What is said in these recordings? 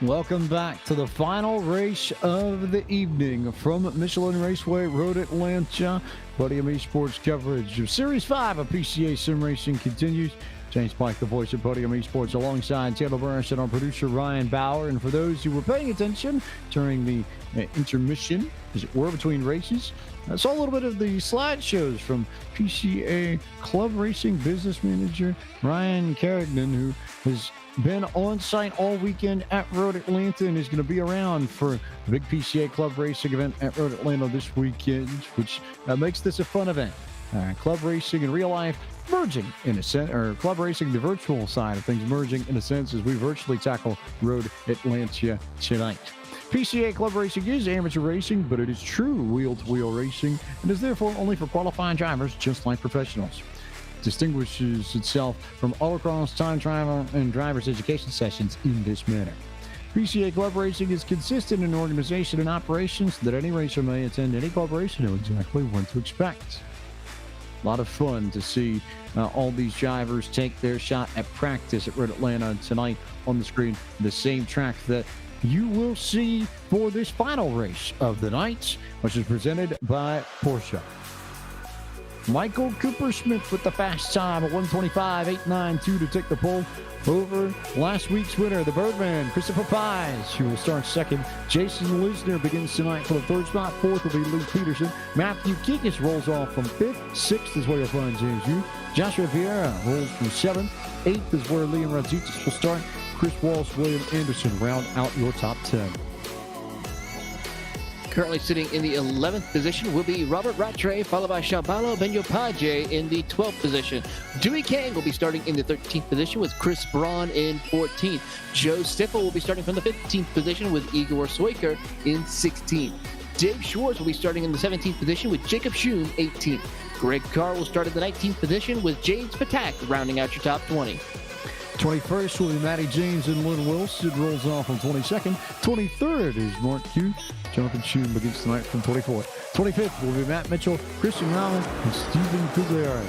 Welcome back to the final race of the evening from Michelin Raceway Road Atlanta. Podium Esports coverage of Series 5 of PCA Sim Racing continues. James Pike, the voice of Podium Esports, alongside Taylor Burris and our producer Ryan Bauer. And for those who were paying attention during the intermission, as it were, between races, I saw a little bit of the slideshows from PCA Club Racing Business Manager Ryan Carrigan, who has been on site all weekend at Road Atlanta and is going to be around for the big PCA Club Racing event at Road Atlanta this weekend, which makes this a fun event. Club racing in real life merging in a sense, or club racing, the virtual side of things merging in a sense as we virtually tackle Road Atlanta tonight. PCA Club Racing is amateur racing, but it is true wheel-to-wheel racing and is therefore only for qualifying drivers just like professionals. Distinguishes itself from autocross, time trial, and driver's education sessions in this manner. PCA Club Racing is consistent in organization and operations so that any racer may attend any club race and know exactly what to expect. A lot of fun to see all these drivers take their shot at practice at Road Atlanta tonight on the screen. The same track that you will see for this final race of the night, which is presented by Porsche. Michael Cooper-Smith with the fast time of 1:25.892 to take the pole over last week's winner, the Birdman, Christopher Pies, who will start second. Jason Lisner begins tonight for the third spot. Fourth will be Luke Peterson. Matthew Kikis rolls off from fifth. Sixth is where you'll find James Hughes. Joshua Vieira rolls from seventh. Eighth is where Liam Radzitis will start. Chris Walsh, William Anderson round out your top 10. Currently sitting in the 11th position will be Robert Rattray, followed by Shabalo Benyopaje in the 12th position. Dewey Kang will be starting in the 13th position with Chris Braun in 14th. Joe Stiffel will be starting from the 15th position with Igor Soiker in 16th. Dave Schwartz will be starting in the 17th position with Jacob Schoon 18th. Greg Carr will start in the 19th position with James Patak rounding out your top 20. 21st will be Matty James and Lynn Wilson rolls off on 22nd. 23rd is Mark Hughes. Jonathan Schoon begins tonight from 24th. 25th will be Matt Mitchell, Christian Rowland, and Stephen Cugliari.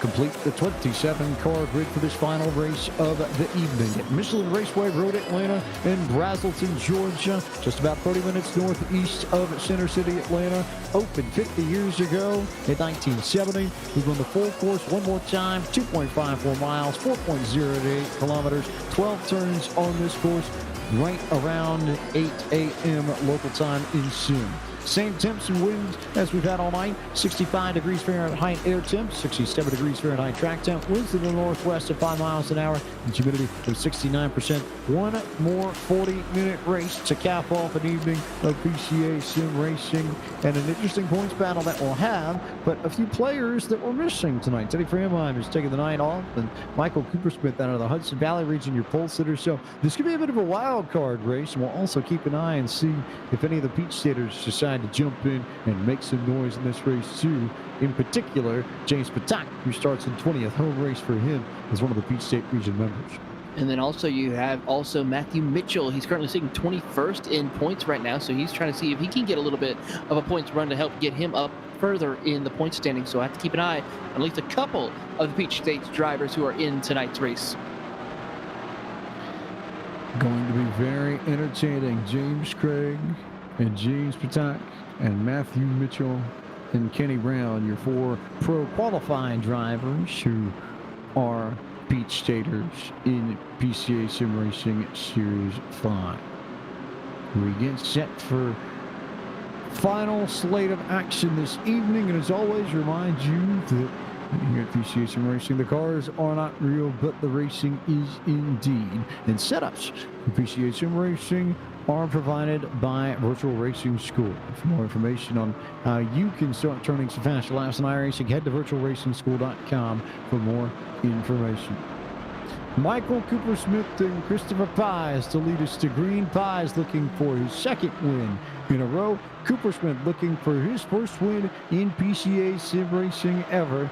Complete the 27-car grid for this final race of the evening at Michelin Raceway Road Atlanta in Braselton, Georgia, just about 30 minutes northeast of Center City, Atlanta. Opened 50 years ago in 1970. We've run the full course one more time, 2.54 miles, 4.08 kilometers, 12 turns on this course, right around 8 a.m. local time in soon. Same temps and winds as we've had all night. 65 degrees Fahrenheit air temp, 67 degrees Fahrenheit track temp. Winds to the northwest at 5 miles an hour. And humidity of 69%. One more 40-minute race to cap off an evening of PCA Sim Racing. And an interesting points battle that we'll have, but a few players that we're missing tonight. Teddy Framheim is taking the night off, and Michael Cooper-Smith out of the Hudson Valley region, your pole sitter. So this could be a bit of a wild card race, and we'll also keep an eye and see if any of the Peach Staters decide to jump in and make some noise in this race too. In particular, James Patak, who starts in 20th, home race for him as one of the Peach State region members. And then also you have Matthew Mitchell. He's currently sitting 21st in points right now, so he's trying to see if he can get a little bit of a points run to help get him up further in the point standing. So I have to keep an eye on at least a couple of the Peach State drivers who are in tonight's race. Going to be very entertaining. James Craig and James Patak and Matthew Mitchell and Kenny Brown, your four pro qualifying drivers who are Peach Staters in PCA Sim Racing Series 5. We get set for final slate of action this evening, and as always, remind you that here at PCA Sim Racing, the cars are not real, but the racing is indeed. And setups for PCA Sim Racing are provided by Virtual Racing School. For more information on how you can start turning some faster laps in iRacing, head to virtualracingschool.com for more information. Michael Cooper-Smith and Christopher Pies to lead us to green. Pies looking for his second win in a row. Cooper-Smith looking for his first win in PCA Sim Racing ever.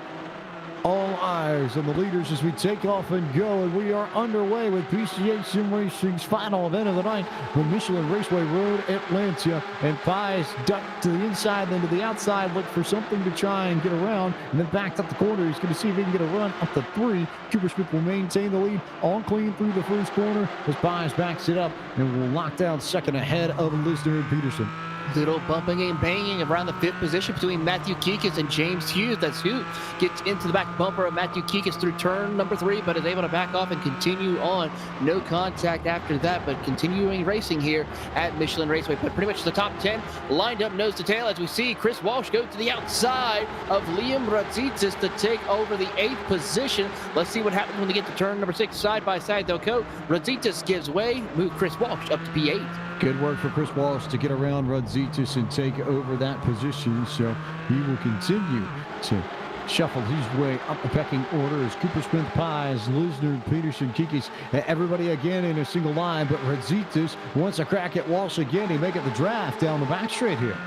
All eyes on the leaders as we take off and go, and we are underway with PCA Sim Racing's final event of the night from Michelin Raceway Road, Atlanta. And Pies ducked to the inside, then to the outside, looked for something to try and get around, and then backed up the corner. He's going to see if he can get a run up the 3. Cooper Smith will maintain the lead, all clean through the first corner as Pies backs it up and will lock down second ahead of Lisner and Peterson. Little bumping and banging around the 5th position between Matthew Kikis and James Hughes. That's who gets into the back bumper of Matthew Kikis through turn number 3, but is able to back off and continue on. No contact after that, but continuing racing here at Michelin Raceway. But pretty much the top 10 lined up nose to tail as we see Chris Walsh go to the outside of Liam Radzitis to take over the 8th position. Let's see what happens when they get to turn number 6. Side by side they'll go. Radzitis gives way, move Chris Walsh up to P8. Good work for Chris Walsh to get around Radzitis and take over that position, so he will continue to shuffle his way up the pecking order as Cooper Smith, Pies, Lisner, Peterson, Kikis, everybody again in a single line, but Radzitis wants a crack at Walsh again. He may get the draft down the back straight here.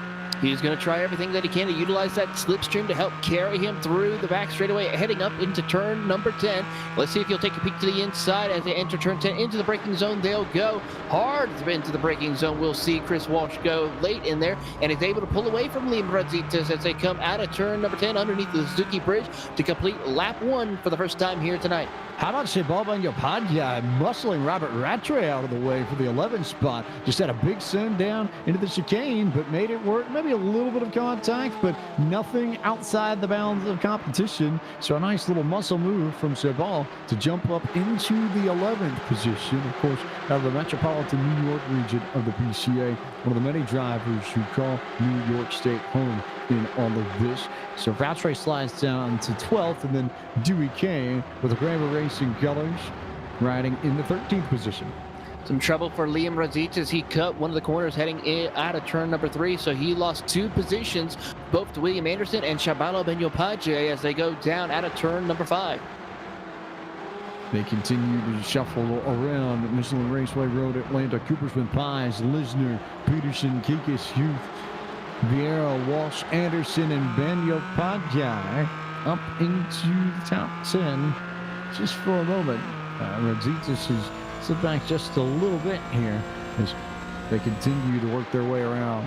He's going to try everything that he can to utilize that slipstream to help carry him through the back straightaway, heading up into turn number 10. Let's see if he'll take a peek to the inside as they enter turn 10 into the braking zone. They'll go hard into the braking zone. We'll see Chris Walsh go late in there, and is able to pull away from Liam Radzitis as they come out of turn number 10 underneath the Suzuki Bridge to complete lap 1 for the first time here tonight. How about Sebal Banyopadya muscling Robert Rattray out of the way for the 11th spot? Just had a big send down into the chicane, but made it work. Maybe a little bit of contact, but nothing outside the bounds of competition. So a nice little muscle move from Sebal to jump up into the 11th position. Of course, out of the metropolitan New York region of the PCA, one of the many drivers who call New York State home in all of this. So Rattray slides down to 12th, and then Dewey Kane with the Kramer Racing colors riding in the 13th position. Some trouble for Liam Radzitis. He cut one of the corners heading in out of turn number 3, so he lost 2 positions, both to William Anderson and Shabalo Benyopaje as they go down out of turn number 5. They continue to shuffle around Michelin Raceway Road, Atlanta. Cooper Smith, Pies, Lisner, Peterson, Kikis, Hughes, Vieira, Walsh, Anderson, and Benyopaje up into the top 10 just for a moment. Radzitis has slipped back just a little bit here as they continue to work their way around.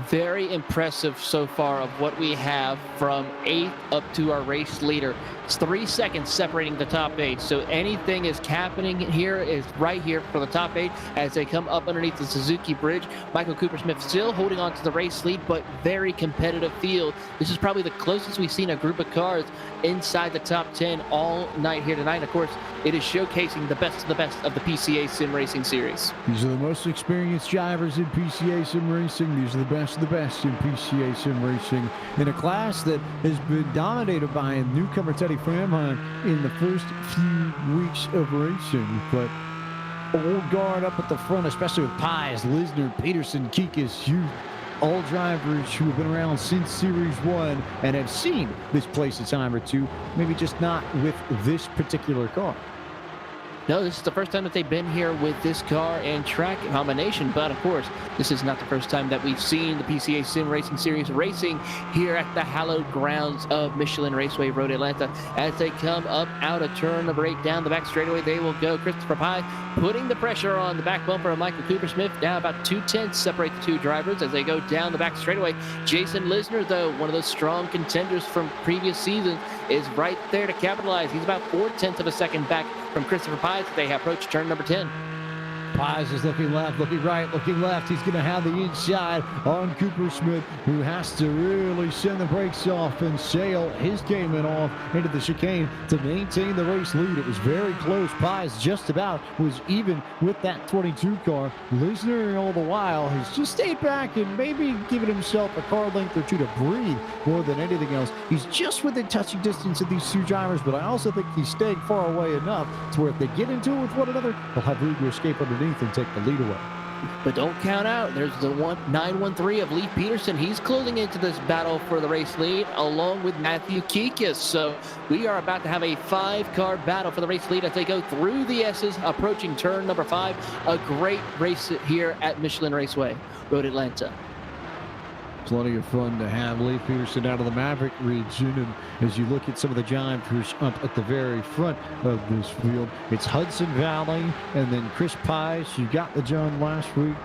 Very impressive so far of what we have from 8th up to our race leader. It's 3 seconds separating the top 8. So anything is happening here is right here for the top 8 as they come up underneath the Suzuki Bridge. Michael Cooper Smith still holding on to the race lead, but very competitive field. This is probably the closest we've seen a group of cars inside the top 10 all night here tonight. Of course, it is showcasing the best of the PCA Sim Racing Series. These are the most experienced drivers in PCA Sim Racing. These are the best of the best in PCA Sim Racing in a class that has been dominated by newcomer Teddy Framheim in the first few weeks of racing. But old guard up at the front, especially with Pies, Lisner, Peterson, Kikis, Hughes, all drivers who have been around since Series 1 and have seen this place a time or two, maybe just not with this particular car. No, this is the first time that they've been here with this car and track combination. But of course, this is not the first time that we've seen the PCA Sim Racing Series racing here at the hallowed grounds of Michelin Raceway Road, Atlanta. As they come up out of turn number 8 down the back straightaway, they will go. Christopher Pye putting the pressure on the back bumper of Michael Cooper Smith. Now about 2/10 separate the two drivers as they go down the back straightaway. Jason Lisner, though, one of those strong contenders from previous seasons, is right there to capitalize. He's about 4/10 of a second back from Christopher Pye. They approach turn number 10. Pies is looking left, looking right, looking left. He's going to have the inside on Cooper Smith, who has to really send the brakes off and sail his Cayman off into the chicane to maintain the race lead. It was very close. Pies just about was even with that 22 car. Lisner, all the while, has just stayed back and maybe given himself a car length or two to breathe more than anything else. He's just within touching distance of these two drivers, but I also think he's staying far away enough to where if they get into it with one another, they'll have room to escape underneath and take the lead away. But don't count out. There's the 913 of Lee Peterson. He's closing into this battle for the race lead along with Matthew Kikis. So we are about to have a 5-car battle for the race lead as they go through the S's, approaching turn number 5. A great race here at Michelin Raceway Road, Atlanta. plenty of fun to have. Lee Peterson out of the Maverick region, and as you look at some of the drivers up at the very front of this field, it's Hudson Valley, and then Chris Pies. You got the job done last week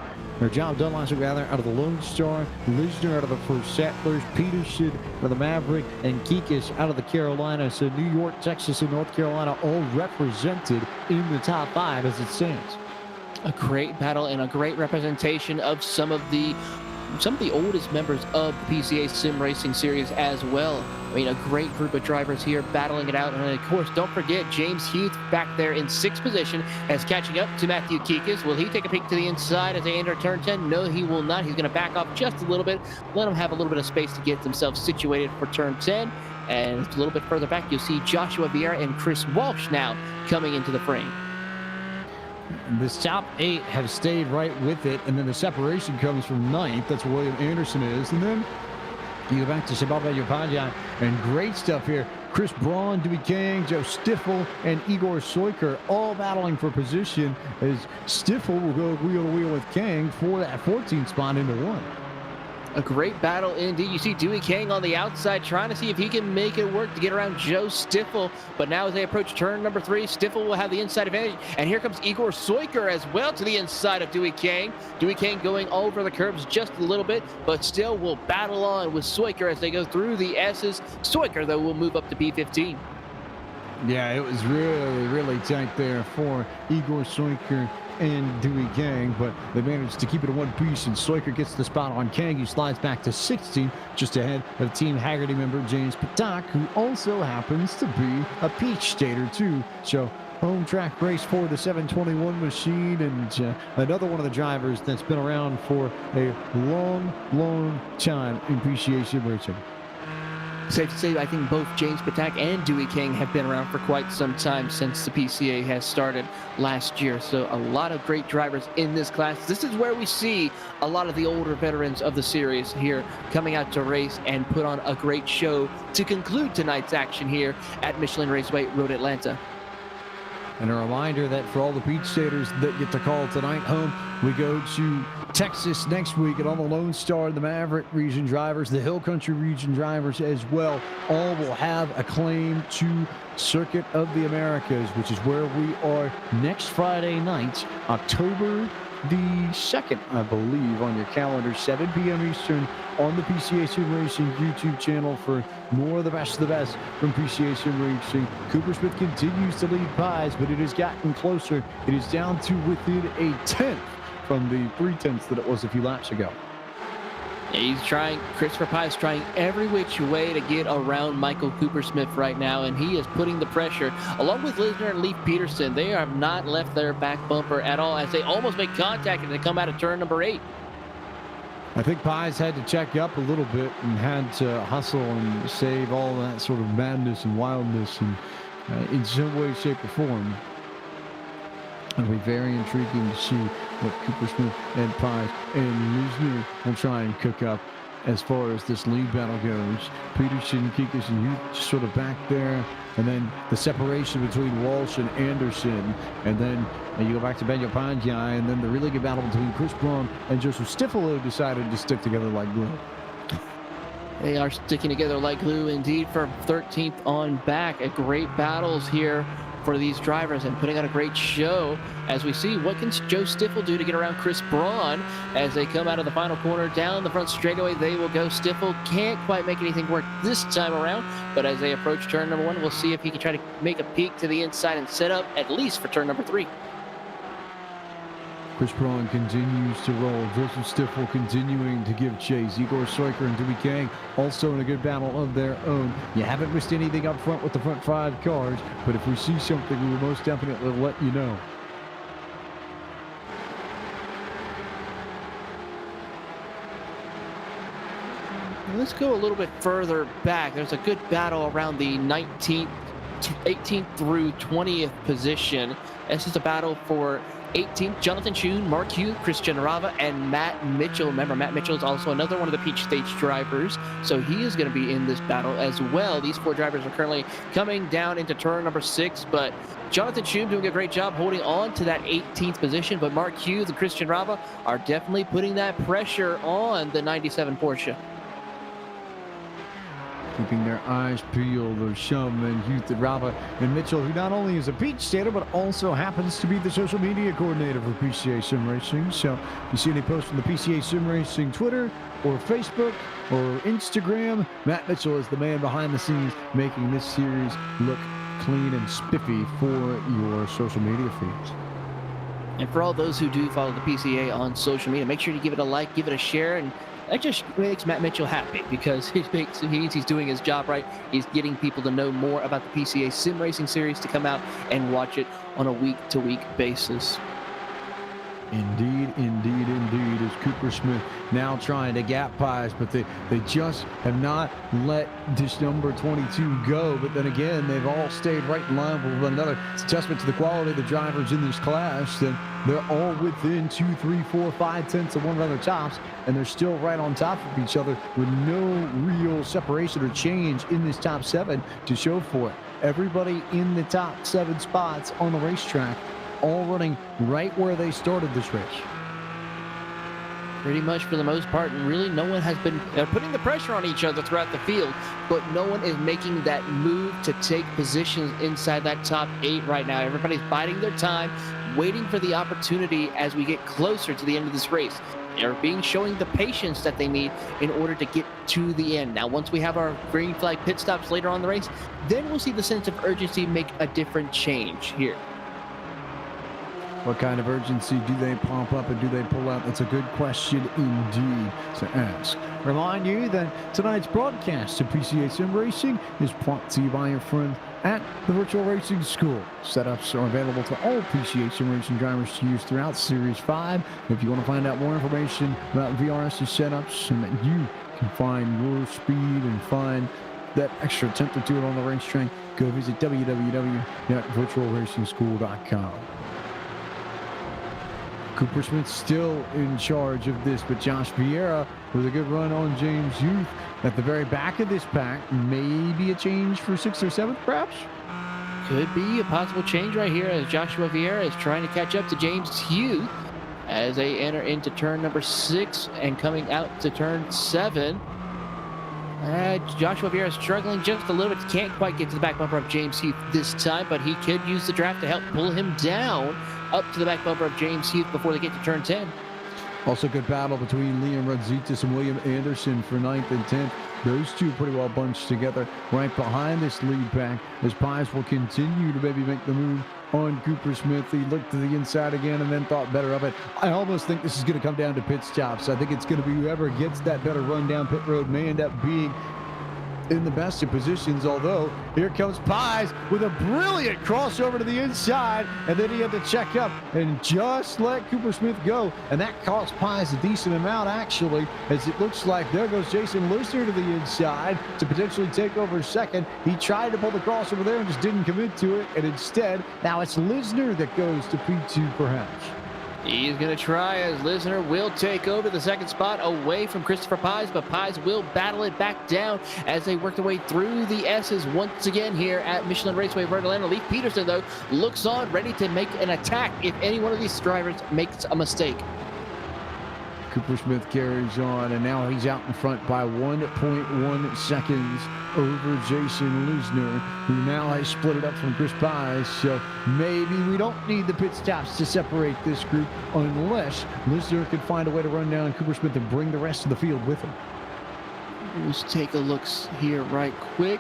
out of the Lone Star, Lisner out of the First Settlers, Peterson out of the Maverick, and Kikis out of the Carolina. So New York, Texas, and North Carolina all represented in the top 5 as it stands. A great battle and a great representation of some of the oldest members of the PCA Sim Racing Series as well. I mean, a great group of drivers here battling it out. And of course, don't forget James Heath back there in 6th position as catching up to Matthew Kikis. Will he take a peek to the inside as they enter turn 10? No, he will not. He's going to back off just a little bit, let him have a little bit of space to get themselves situated for turn 10. And a little bit further back, you'll see Joshua Vieira and Chris Walsh now coming into the frame. The top 8 have stayed right with it, and then the separation comes from 9th. That's where William Anderson is. And then you go back to Shababa Yopadja, and great stuff here. Chris Braun, Dewey Kang, Joe Stiffel, and Igor Soiker all battling for position as Stiffel will go wheel to wheel with Kang for that 14th spot into 1. A great battle indeed. You see Dewey Kang on the outside trying to see if he can make it work to get around Joe Stiffel. But now as they approach turn number 3, Stiffel will have the inside advantage. And here comes Igor Soiker as well to the inside of Dewey Kang. Dewey Kang going over the curbs just a little bit, but still will battle on with Soiker as they go through the S's. Soiker, though, will move up to P15. Yeah, it was really, really tight there for Igor Soiker and Dewey Kang, but they managed to keep it in one piece, and Soiker gets the spot on Kang, who slides back to 16, just ahead of Team Haggerty member James Patak, who also happens to be a Peach Stater too. So home track race for the 721 machine, and another one of the drivers that's been around for a long, long time in PCA Sim Racing. Safe to say, I think both James Patak and Dewey Kang have been around for quite some time since the PCA has started last year. So a lot of great drivers in this class. This is where we see a lot of the older veterans of the series here coming out to race and put on a great show to conclude tonight's action here at Michelin Raceway Road Atlanta. And a reminder that for all the Peach Staters that get to call tonight home, we go to Texas next week, and all the Lone Star, the Maverick region drivers, the Hill Country region drivers as well, all will have a claim to Circuit of the Americas, which is where we are next Friday night, October the 2nd, I believe, on your calendar, 7 p.m. Eastern on the PCA Sim Racing YouTube channel for more of the best from PCA Sim Racing. Cooper Smith continues to lead Pies, but it has gotten closer. It is down to within a 10th from the 3/10 that it was a few laps ago. He's trying, Christopher Pies trying every which way to get around Michael Cooper Smith right now, and he is putting the pressure, along with Lisner and Leif Peterson. They have not left their back bumper at all as they almost make contact and they come out of turn number 8. I think Pies had to check up a little bit and had to hustle and save all that sort of madness and wildness and in some way, shape, or form. It'll be very intriguing to see what Cooper Smith and Pies and Lisner will try and cook up as far as this lead battle goes. Peterson, Kikis, and you just sort of back there. And then the separation between Walsh and Anderson. And then you go back to Benyo Panjai. And then the really good battle between Chris Braun and Joseph Stiffel, who decided to stick together like glue. They are sticking together like glue indeed for 13th on back. A great battles here for these drivers and putting on a great show as we see what can Joe Stiffel do to get around Chris Braun as they come out of the final corner down the front straightaway. They will go. Stiffel can't quite make anything work this time around, but as they approach turn number 1, we'll see if he can try to make a peek to the inside and set up at least for turn number 3. Chris Braun continues to roll. Joseph Stiffel continuing to give chase. Igor Soiker and Dewey Kang also in a good battle of their own. You haven't missed anything up front with the front 5 cars, but if we see something, we will most definitely let you know. Let's go a little bit further back. There's a good battle around the 19th, 18th through 20th position. This is a battle for 18th, Jonathan Choon, Mark Hugh, Christian Rava, and Matt Mitchell. Remember, Matt Mitchell is also another one of the Peach Stage drivers, so he is going to be in this battle as well. These 4 drivers are currently coming down into turn number 6, but Jonathan Schum doing a great job holding on to that 18th position, but Mark Hughes and Christian Rava are definitely putting that pressure on the 97 Porsche. Keeping their eyes peeled, those Shum and Hughes and Rava and Mitchell, who not only is a beach skater, but also happens to be the social media coordinator for PCA Sim Racing. So if you see any posts from the PCA Sim Racing Twitter or Facebook or Instagram, Matt Mitchell is the man behind the scenes making this series look clean and spiffy for your social media feeds. And for all those who do follow the PCA on social media, make sure to give it a like, give it a share, and that just makes Matt Mitchell happy because he means he's doing his job right. He's getting people to know more about the PCA Sim Racing Series to come out and watch it on a week-to-week basis. Indeed, indeed, indeed. Is Cooper Smith now trying to gap Pies, but they just have not let this number 22 go. But then again, they've all stayed right in line with one another. It's a testament to the quality of the drivers in this class. That they're all within 2, 3, 4, 5 tenths of one another tops, and they're still right on top of each other with no real separation or change in this top 7 to show for it. Everybody in the top 7 spots on the racetrack, all running right where they started this race. Pretty much for the most part, and really no one has been putting the pressure on each other throughout the field, but no one is making that move to take positions inside that top 8 right now. Everybody's biding their time, waiting for the opportunity as we get closer to the end of this race. They're showing the patience that they need in order to get to the end. Now, once we have our green flag pit stops later on in the race, then we'll see the sense of urgency make a different change here. What kind of urgency do they pump up and do they pull out? That's a good question indeed to ask. Remind you that tonight's broadcast of PCA Sim Racing is brought to you by your friend at the Virtual Racing School. Setups are available to all PCA Sim Racing drivers to use throughout Series 5. If you want to find out more information about VRS's setups and that you can find your speed and find that extra tenth or two on the racetrack, go visit www.virtualracingschool.com. Cooper Smith still in charge of this, but Josh Vieira with a good run on James Youth at the very back of this pack. Maybe a change for 6th or 7th, perhaps? Could be a possible change right here as Joshua Vieira is trying to catch up to James Hughes as they enter into turn number 6 and coming out to turn 7. Joshua Vieira is struggling just a little bit. Can't quite get to the back bumper of James Heath this time, but he could use the draft to help pull him down up to the back bumper of James Heath before they get to turn 10. Also good battle between Liam Radzitis and William Anderson for 9th and 10th. Those two pretty well bunched together right behind this lead pack as Pies will continue to maybe make the move on Cooper Smith. He looked to the inside again and then thought better of it. I almost think this is going to come down to pit stops. I think it's going to be whoever gets that better run down pit road may end up being in the best of positions, although here comes Pies with a brilliant crossover to the inside, and then he had to check up and just let Cooper Smith go, and that cost Pies a decent amount actually, as it looks like there goes Jason Lisner to the inside to potentially take over second. He tried to pull the crossover there and just didn't commit to it, and instead now it's Lisner that goes to P2 perhaps. He's going to try as Lisner will take over the second spot away from Christopher Pies, but Pies will battle it back down as they work their way through the S's once again here at Michelin Raceway, Road Atlanta. Leif Peterson, though, looks on, ready to make an attack if any one of these drivers makes a mistake. Cooper Smith carries on, and now he's out in front by 1.1 seconds over Jason Lisner, who now has split it up from Chris Pies. So maybe we don't need the pit stops to separate this group unless Lisner could find a way to run down Cooper Smith and bring the rest of the field with him. Let's take a look here right quick.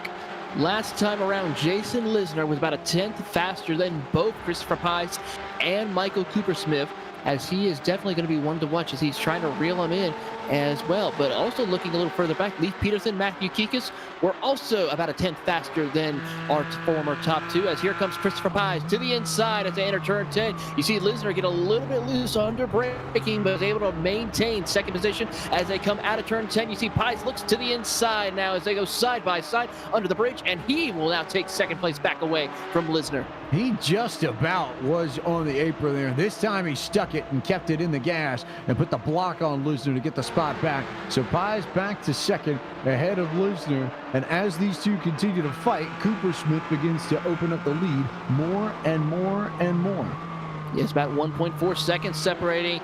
Last time around, Jason Lisner was about a tenth faster than both Christopher Pies and Michael Cooper Smith, as he is definitely going to be one to watch as he's trying to reel him in as well. But also looking a little further back, Leif Peterson, Matthew Kikis were also about a tenth faster than our former top two, as here comes Christopher Pies to the inside as they enter turn 10. You see Lisner get a little bit loose under braking, but is able to maintain second position as they come out of turn 10. You see Pies looks to the inside now as they go side by side under the bridge, and he will now take second place back away from Lisner. He just about was on the apron there. This time he stuck it and kept it in the gas and put the block on Lisner to get the spot spot back. So Pies back to second ahead of Lisner. And as these two continue to fight, Cooper Smith begins to open up the lead more and more and more. It's about 1.4 seconds separating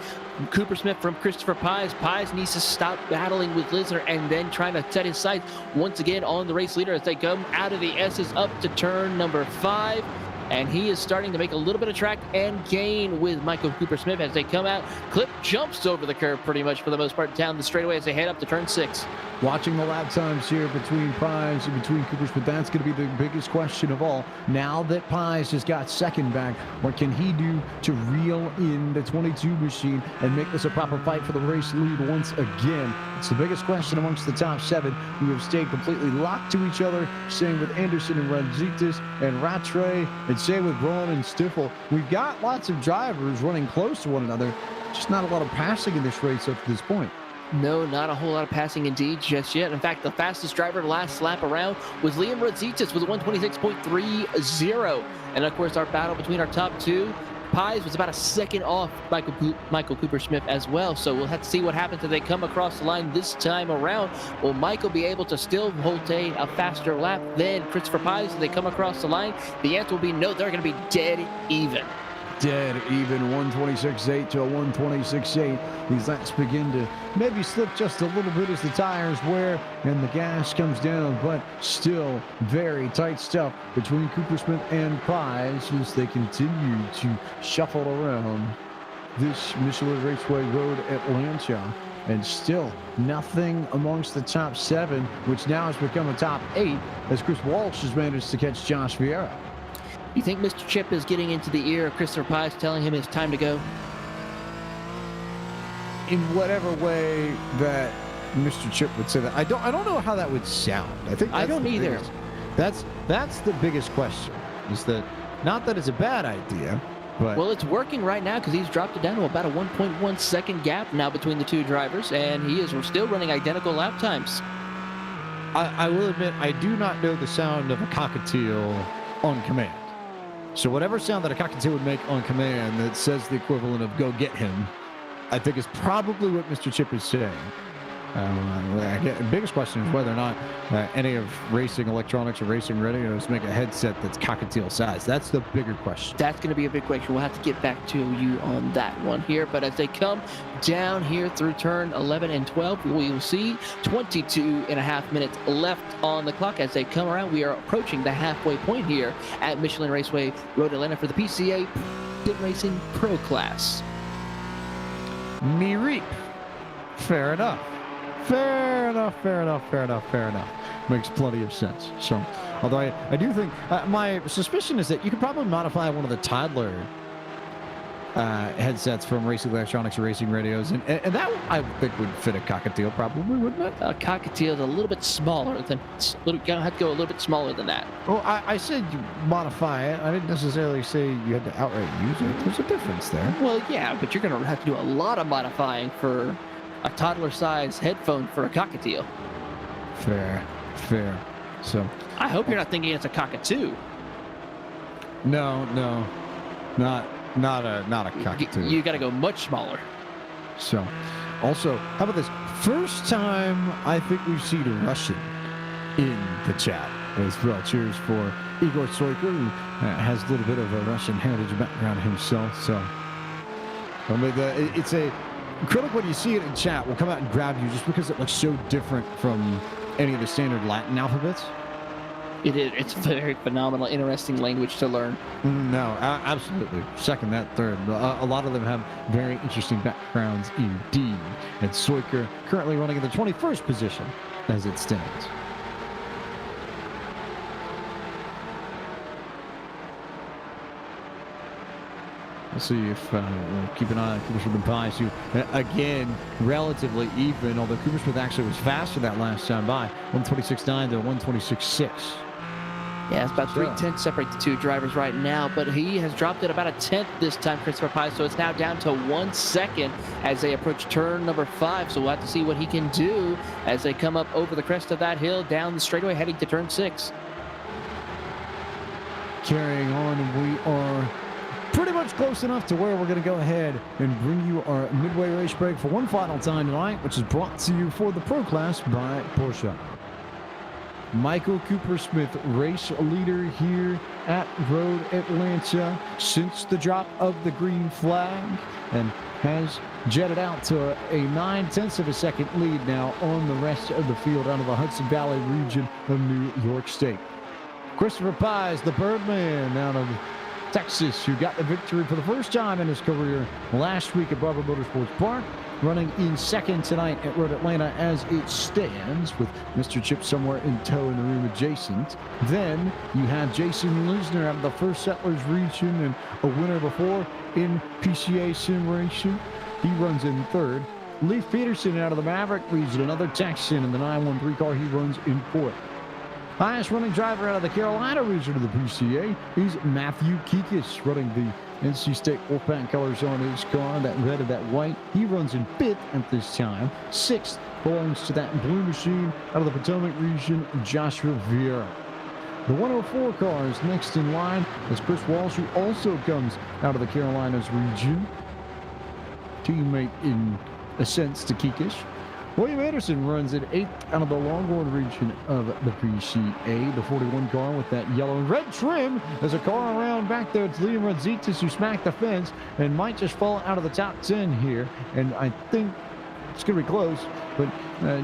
Cooper Smith from Christopher Pies. Pies needs to stop battling with Lisner and then trying to set his sights once again on the race leader as they come out of the S's up to turn number 5. And he is starting to make a little bit of track and gain with Michael Cooper Smith as they come out. Clip jumps over the curve pretty much for the most part down the straightaway as they head up to turn 6. Watching the lap times here between Pies and between Cooper Smith, that's going to be the biggest question of all. Now that Pies has got second back, what can he do to reel in the 22 machine and make this a proper fight for the race lead once again? It's the biggest question amongst the top 7 who have stayed completely locked to each other. Same with Anderson and Ranzitas and Rattray, and same with Braun and Stiffel. We've got lots of drivers running close to one another, just not a lot of passing in this race up to this point. No, not a whole lot of passing indeed just yet. In fact, the fastest driver last lap around was Liam Radzitas with a 126.30. And of course, our battle between our top 2, Pies was about a second off Michael Cooper Smith as well. So we'll have to see what happens if they come across the line this time around. Will Michael be able to still hold a faster lap than Christopher Pies if they come across the line? The answer will be no, they're going to be dead even. Dead even, 126.8 to a 126.8. These laps begin to maybe slip just a little bit as the tires wear and the gas comes down, but still very tight stuff between Cooper Smith and Pies as they continue to shuffle around this Michelin Raceway Road at Lancia. And still nothing amongst the top 7, which now has become a top 8 as Chris Walsh has managed to catch Josh Vieira. You think Mr. Chip is getting into the ear of Christopher Pies, telling him it's time to go? In whatever way that Mr. Chip would say that, I don't know how that would sound. I don't either. That's the biggest question. Is that not that it's a bad idea, but well, it's working right now because he's dropped it down to about a 1.1 second gap now between the two drivers, and he is still running identical lap times. I will admit I do not know the sound of a cockatiel on command. So whatever sound that a cockatiel would make on command that says the equivalent of "go get him," I think is probably what Mr. Chip is saying. The biggest question is whether or not any of racing electronics or racing radios make a headset that's cockatiel size. That's the bigger question. That's going to be a big question. We'll have to get back to you on that one here. But as they come down here through turn 11 and 12, we will see 22 and a half minutes left on the clock. As they come around, we are approaching the halfway point here at Michelin Raceway Road Atlanta for the PCA Sim Racing Pro Class. Mereep. Fair enough. Fair enough. Makes plenty of sense. So, although I do think, my suspicion is that you could probably modify one of the toddler headsets from Racing Electronics or Racing Radios, and that I think would fit a cockatiel probably, wouldn't it? A cockatiel is a little bit smaller than, you're gonna have to go a little bit smaller than that. Well, I said you modify it. I didn't necessarily say you had to outright use it. There's a difference there. Well, yeah, but you're gonna have to do a lot of modifying for a toddler-sized headphone for a cockatiel. Fair. So I hope you're not thinking it's a cockatoo. No, not a cockatoo. You got to go much smaller. So, also, how about this? First time I think we've seen a Russian in the chat as well. Cheers for Igor Soiker, who has a little bit of a Russian heritage background himself. So, I mean, it's a critic when you see it in chat will come out and grab you just because it looks so different from any of the standard Latin alphabets. It is. It's a very phenomenal, interesting language to learn. No, absolutely. Second, that, third. A lot of them have very interesting backgrounds indeed. And Soiker currently running in the 21st position as it stands. We'll see if we'll keep an eye on Cooper Smith and Pies, who, again, relatively even, although Cooper Smith actually was faster that last time by, 126.9 to 126.6. Yeah, it's about 3/10 separate the two drivers right now, but he has dropped it about a tenth this time, Christopher Pies, so it's now down to 1 second as they approach turn number 5. So we'll have to see what he can do as they come up over the crest of that hill, down the straightaway, heading to turn 6. Carrying on, we are pretty much close enough to where we're going to go ahead and bring you our midway race break for one final time tonight, which is brought to you for the Pro Class by Porsche. Michael Cooper Smith, race leader here at Road Atlanta since the drop of the green flag, and has jetted out to a 9/10 of a second lead now on the rest of the field out of the Hudson Valley region of New York State. Christopher Pies, the Birdman out of Texas, who got the victory for the first time in his career last week at Barber Motorsports Park, running in second tonight at Road Atlanta as it stands, with Mr. Chip somewhere in tow in the room adjacent. Then you have Jason Lisner out of the First Settlers region and a winner before in PCA sim racing. He runs in third. Leif Peterson out of the Maverick region, another Texan in the 913 car. He runs in fourth. Highest running driver out of the Carolina region of the PCA is Matthew Kikis, running the NC State Wolfpack colors on his car, that red and that white. He runs in fifth at this time. Sixth belongs to that blue machine out of the Potomac region, Joshua Vieira. The 104 car is next in line as Chris Walsh, who also comes out of the Carolinas region. Teammate in a sense to Kikis. William Anderson runs in eighth out of the Longhorn region of the PCA. The 41 car with that yellow and red trim. There's a car around back there. It's Liam Radzitis who smacked the fence and might just fall out of the top 10 here. And I think it's going to be close, but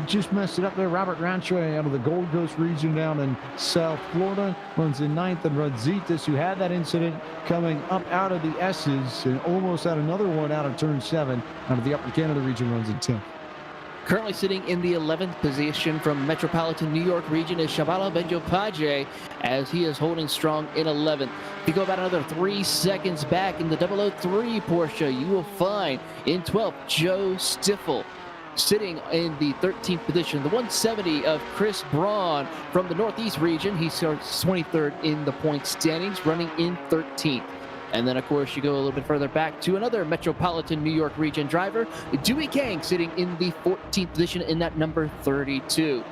just messed it up there. Robert Rattray out of the Gold Coast region down in South Florida runs in ninth, and Radzitis, who had that incident coming up out of the S's and almost had another one out of turn 7 out of the Upper Canada region, runs in 10th. Currently sitting in the 11th position from Metropolitan New York region is Shabala Benjopaje, as he is holding strong in 11th. If you go about another 3 seconds back in the 003 Porsche, you will find in 12th Joe Stiffel. Sitting in the 13th position, the 170 of Chris Braun from the Northeast region. He starts 23rd in the point standings, running in 13th. And then, of course, you go a little bit further back to another Metropolitan New York region driver, Dewey Kang, sitting in the 14th position in that number 32.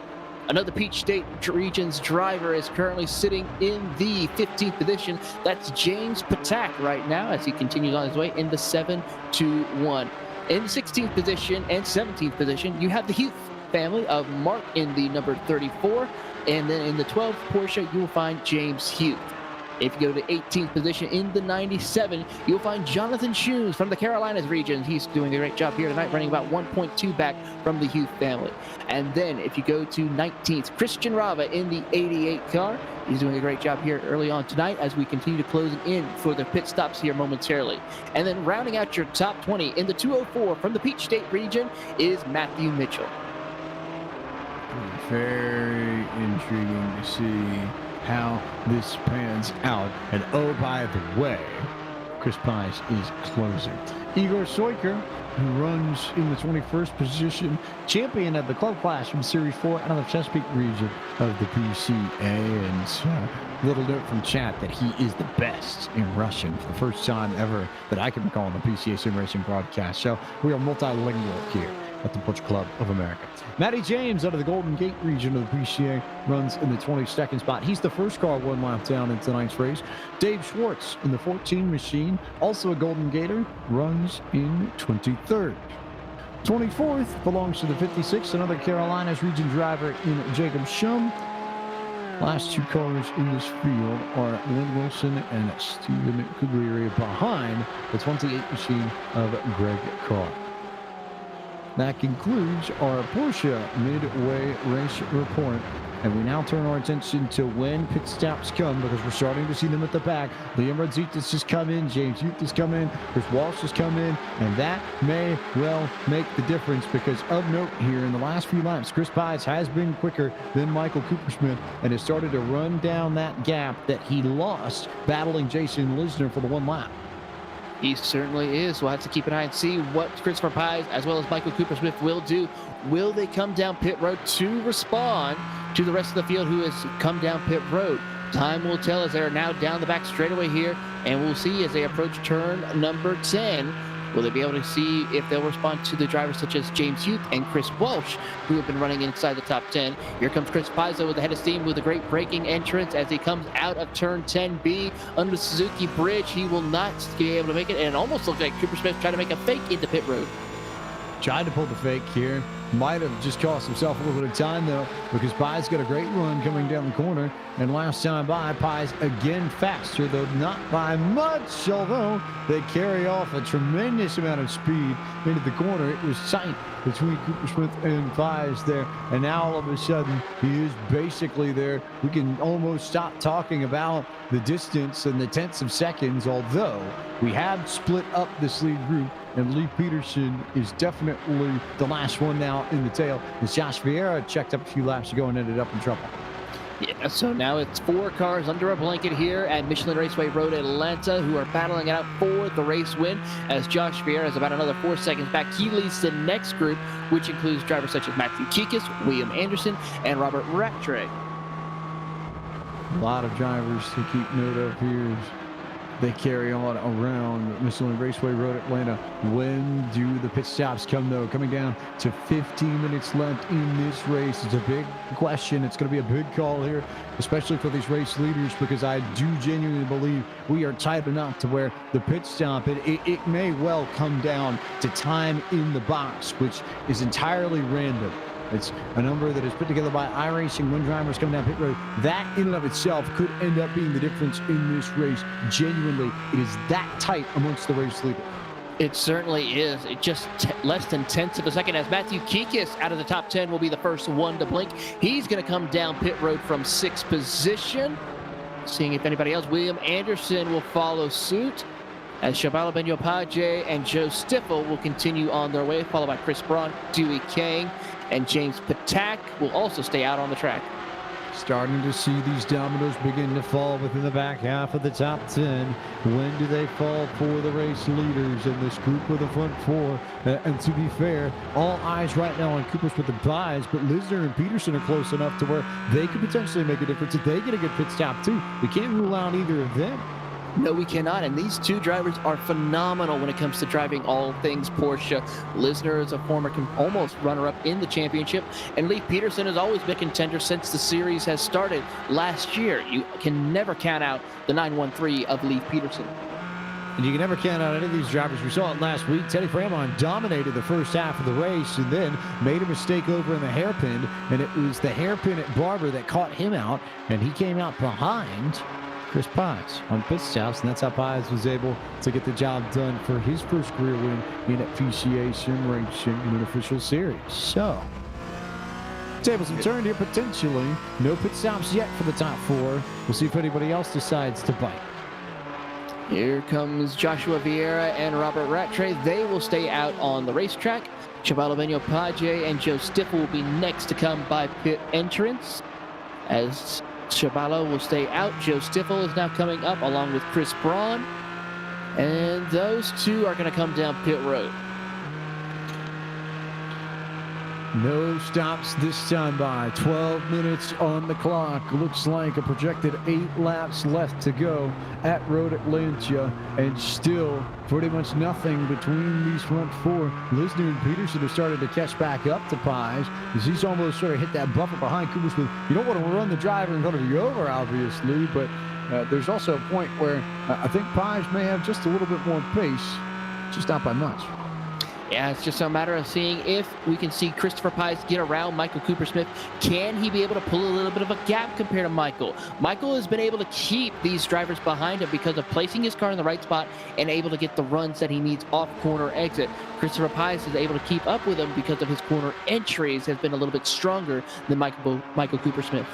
Another Peach State region's driver is currently sitting in the 15th position. That's James Patak right now as he continues on his way in the 7-2-1. In the 16th position and 17th position, you have the Heath family of Mark in the number 34. And then in the 12th Porsche, you will find James Heath. If you go to 18th position in the 97, you'll find Jonathan Shoes from the Carolinas region. He's doing a great job here tonight, running about 1.2 back from the Heath family. And then if you go to 19th, Christian Rava in the 88 car. He's doing a great job here early on tonight as we continue to close in for the pit stops here momentarily. And then rounding out your top 20 in the 204 from the Peach State region is Matthew Mitchell. Very intriguing to see how this pans out. And oh, by the way, Chris Pies is closing. Igor Soiker, who runs in the 21st position, champion of the club class from Series 4 out of the Chesapeake region of the PCA. And little note from chat that he is the best in Russian for the first time ever that I can recall on the PCA Sim Racing broadcast. So we are multilingual here at the Porsche Club of America. Matty James out of the Golden Gate region of the PCA runs in the 22nd spot. He's the first car one lap down in tonight's race. Dave Schwartz in the 14 machine, also a Golden Gator, runs in 23rd. 24th belongs to the 56th, another Carolinas region driver in Jacob Shum. Last two cars in this field are Lynn Wilson and Stephen Cuglieri behind the 28 machine of Greg Carr. That concludes our Porsche midway race report. And we now turn our attention to when pit stops come, because we're starting to see them at the back. Liam Radzitis has come in, James Heath has come in, Chris Walsh has come in, and that may well make the difference, because of note here in the last few laps, Chris Pies has been quicker than Michael Coopersmith and has started to run down that gap that he lost battling Jason Lisner for the one lap. He certainly is. We'll have to keep an eye and see what Christopher Pies as well as Michael Coopersmith will do. Will they come down pit road to respond to the rest of the field who has come down pit road? Time will tell as they are now down the back straightaway here, and we'll see as they approach turn number 10 Will they be able to see if they'll respond to the drivers such as James Youth and Chris Walsh, who have been running inside the top 10? Here comes Chris Paizo with the head of steam with a great braking entrance as he comes out of turn 10B under the Suzuki Bridge. He will not be able to make it, and it almost looks like Cooper Smith tried to make a fake into pit road. Tried to pull the fake here. Might have just cost himself a little bit of time, though, because Pai's got a great run coming down the corner. And last time by, Pai's again faster, though not by much, although they carry off a tremendous amount of speed into the corner. It was tight between Cooper Smith and Pai's there. And now all of a sudden, he is basically there. We can almost stop talking about the distance and the tenths of seconds, although we have split up this lead group. And Lee Peterson is definitely the last one now in the tail. As Josh Vieira checked up a few laps ago and ended up in trouble. Yeah, so now it's 4 cars under a blanket here at Michelin Raceway Road Atlanta who are battling it out for the race win. As Josh Vieira is about another 4 seconds back, he leads the next group, which includes drivers such as Matthew Kikis, William Anderson, and Robert Rattray. A lot of drivers to keep note of here. They carry on around Michelin Raceway Road Atlanta. When do the pit stops come, though? Coming down to 15 minutes left in this race. It's a big question. It's going to be a big call here, especially for these race leaders, because I do genuinely believe we are tight enough to where the pit stop, it may well come down to time in the box, which is entirely random. It's a number that is put together by iRacing when drivers come down pit road. That in and of itself could end up being the difference in this race. Genuinely, it is that tight amongst the race leaders. It certainly is. It just less than tenths of a second as Matthew Kikis out of the top 10 will be the first one to blink. He's going to come down pit road from 6th position. Seeing if anybody else. William Anderson will follow suit as Shabala Ben-Yopaje and Joe Stiffel will continue on their way, followed by Chris Braun, Dewey Kang, and James Patak will also stay out on the track. Starting to see these dominoes begin to fall within the back half of the top 10. When do they fall for the race leaders in this group with the front 4? And to be fair, all eyes right now on Cooper Smith and Pai's, but Lisner and Peterson are close enough to where they could potentially make a difference if they get a good pit stop too. We can't rule out either of them. No, we cannot. And these two drivers are phenomenal when it comes to driving all things Porsche. Lisner is a former almost runner-up in the championship. And Lee Peterson has always been a contender since the series has started last year. You can never count out the 913 of Lee Peterson. And you can never count out any of these drivers. We saw it last week. Teddy Framon dominated the first half of the race and then made a mistake over in the hairpin. And it was the hairpin at Barber that caught him out. And he came out behind Chris Pai's on pit stops, and that's how Pai's was able to get the job done for his first career win in a PCA sim racing in an official series. So, tables have turned here potentially. No pit stops yet for the top 4. We'll see if anybody else decides to bite. Here comes Joshua Vieira and Robert Rattray. They will stay out on the racetrack. Shabala Ben-Yopaje and Joe Stiffel will be next to come by pit entrance. As Shabala will stay out. Joe Stiffel is now coming up along with Chris Braun. And those two are going to come down pit road. No stops this time by. 12 minutes on the clock. Looks like a projected 8 laps left to go at Road Atlanta. And still pretty much nothing between these front 4. Lisner and Peterson have started to catch back up to Pai's as he's almost sort of hit that buffer behind Cooper Smith. You don't want to run the driver in front of you over, obviously, but there's also a point where I think Pai's may have just a little bit more pace, just not by much. Yeah, it's just a matter of seeing if we can see Christopher Pai's get around Michael Cooper Smith. Can he be able to pull a little bit of a gap compared to Michael? Michael has been able to keep these drivers behind him because of placing his car in the right spot and able to get the runs that he needs off corner exit. Christopher Pai's is able to keep up with him because of his corner entries has been a little bit stronger than Michael Cooper Smith.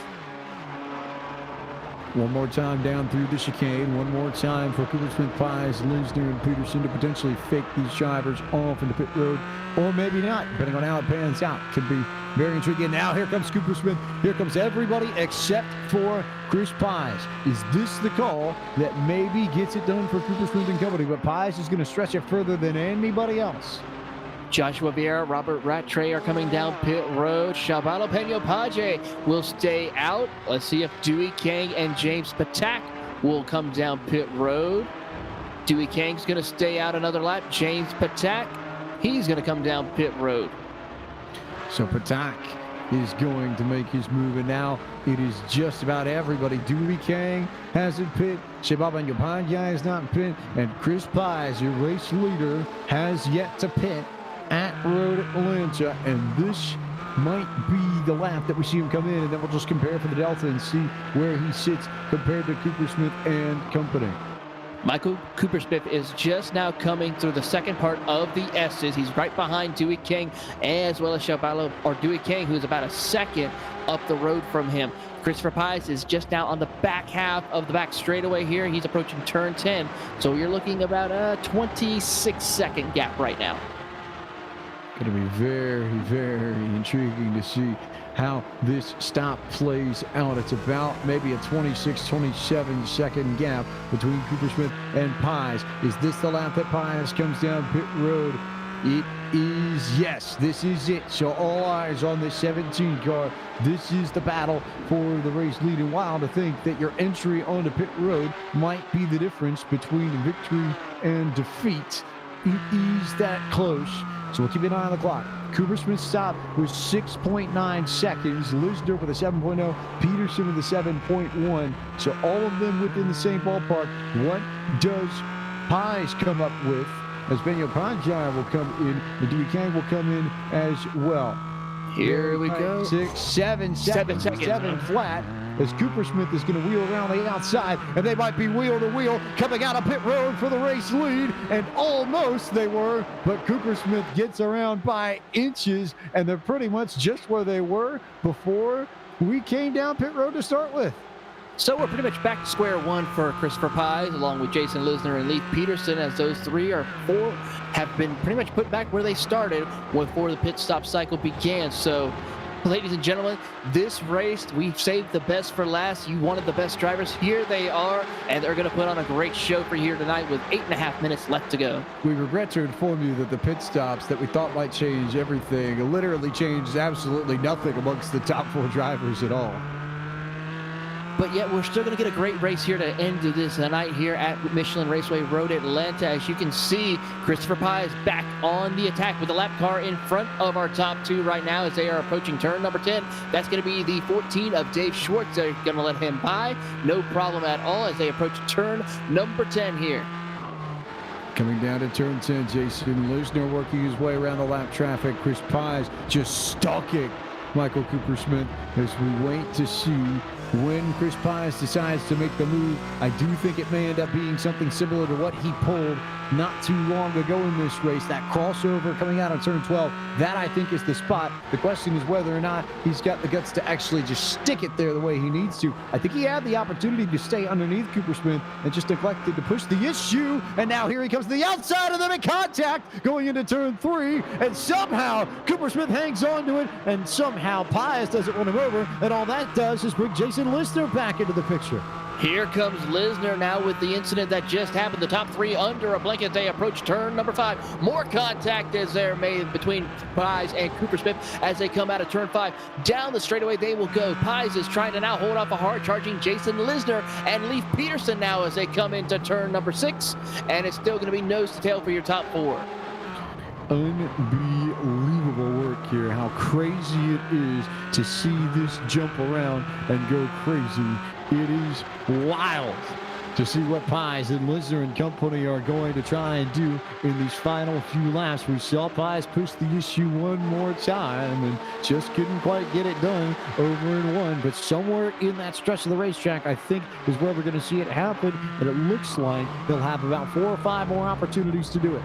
One more time down through the chicane. One more time for Cooper Smith, Pai's, Lisner, and Peterson to potentially fake these drivers off into pit road. Or maybe not, depending on how it pans out. Could be very intriguing. Now here comes Cooper Smith. Here comes everybody except for Chris Pai's. Is this the call that maybe gets it done for Cooper Smith and company? But Pai's is going to stretch it further than anybody else. Joshua Vieira, Robert Rattray are coming down pit road. Shabala Ben-Yopaje will stay out. Let's see if Dewey Kang and James Patak will come down pit road. Dewey Kang's going to stay out another lap. James Patak, he's going to come down pit road. So Patak is going to make his move, and now it is just about everybody. Dewey Kang has it pit. Shebaba and Yopangia is not in pit. And Chris Pies, your race leader, has yet to pit at Road Atlanta. And this might be the lap that we see him come in, and then we'll just compare for the Delta and see where he sits compared to Coopersmith and company. Michael Coopersmith is just now coming through the second part of the S's. He's right behind Dewey Kang as well as Shabalo, or Dewey Kang, who's about a second up the road from him. Christopher Pies is just now on the back half of the back straightaway here. He's approaching turn 10. So you're looking about a 26-second gap right now. Going to be very, very intriguing to see how this stop plays out. It's about maybe a 26, 27 second gap between Coopersmith and Pies. Is this the lap that Pies comes down pit road? It is, yes, this is it. So all eyes on this 17 car. This is the battle for the race lead. And wild to think that your entry onto pit road might be the difference between victory and defeat. It is that close. So we'll keep an eye on the clock. Coopersmith's stop was 6.9 seconds. Lisner with a 7.0. Peterson with a 7.1. So all of them within the same ballpark. What does Pies come up with? As Benyo Panjai will come in, and Dewey Kang will come in as well. Here we go. 6, 7 seconds. 7 flat. As Coopersmith is going to wheel around the outside, and they might be wheel to wheel coming out of pit road for the race lead, and almost they were, but Coopersmith gets around by inches, and they're pretty much just where they were before we came down pit road to start with. So we're pretty much back to square one for Christopher Pies, along with Jason Lisner and Leif Peterson, as those 3 or 4 have been pretty much put back where they started before the pit stop cycle began. So, ladies and gentlemen, this race, we've saved the best for last. You wanted the best drivers. Here they are, and they're going to put on a great show for you here tonight with 8.5 minutes left to go. We regret to inform you that the pit stops that we thought might change everything literally changed absolutely nothing amongst the top 4 drivers at all. But yet we're still going to get a great race here to end this night here at Michelin Raceway Road Atlanta. As you can see, Christopher Pies back on the attack with the lap car in front of our top 2 right now as they are approaching turn number 10. That's going to be the 14 of Dave Schwartz. They're going to let him by. No problem at all as they approach turn number 10 here. Coming down to turn 10, Jason Lisner working his way around the lap traffic. Chris Pies just stalking Michael Coopersmith as we wait to see when Chris Pies decides to make the move. I do think it may end up being something similar to what he pulled not too long ago in this race. That crossover coming out on turn 12, that I think is the spot. The question is whether or not he's got the guts to actually just stick it there the way he needs to. I think he had the opportunity to stay underneath Coopersmith and just neglected to push the issue. And now here he comes to the outside of them in contact going into turn 3. And somehow Coopersmith hangs on to it, and somehow Pies doesn't run him over. And all that does is bring Jason Lisner back into the picture. Here comes Lisner now with the incident that just happened. The top 3 under a blanket. They approach turn number 5. More contact is there made between Pies and Coopersmith as they come out of turn 5. Down the straightaway they will go. Pies is trying to now hold off a hard-charging Jason Lisner and Leif Peterson now as they come into turn number 6. And it's still going to be nose to tail for your top 4. Unbelievable work here. How crazy it is to see this jump around and go crazy. It is wild to see what Pies and Lisner and company are going to try and do in these final few laps. We saw Pies push the issue one more time and just couldn't quite get it done over in 1. But somewhere in that stretch of the racetrack, I think, is where we're going to see it happen. And it looks like they'll have about 4 or 5 more opportunities to do it.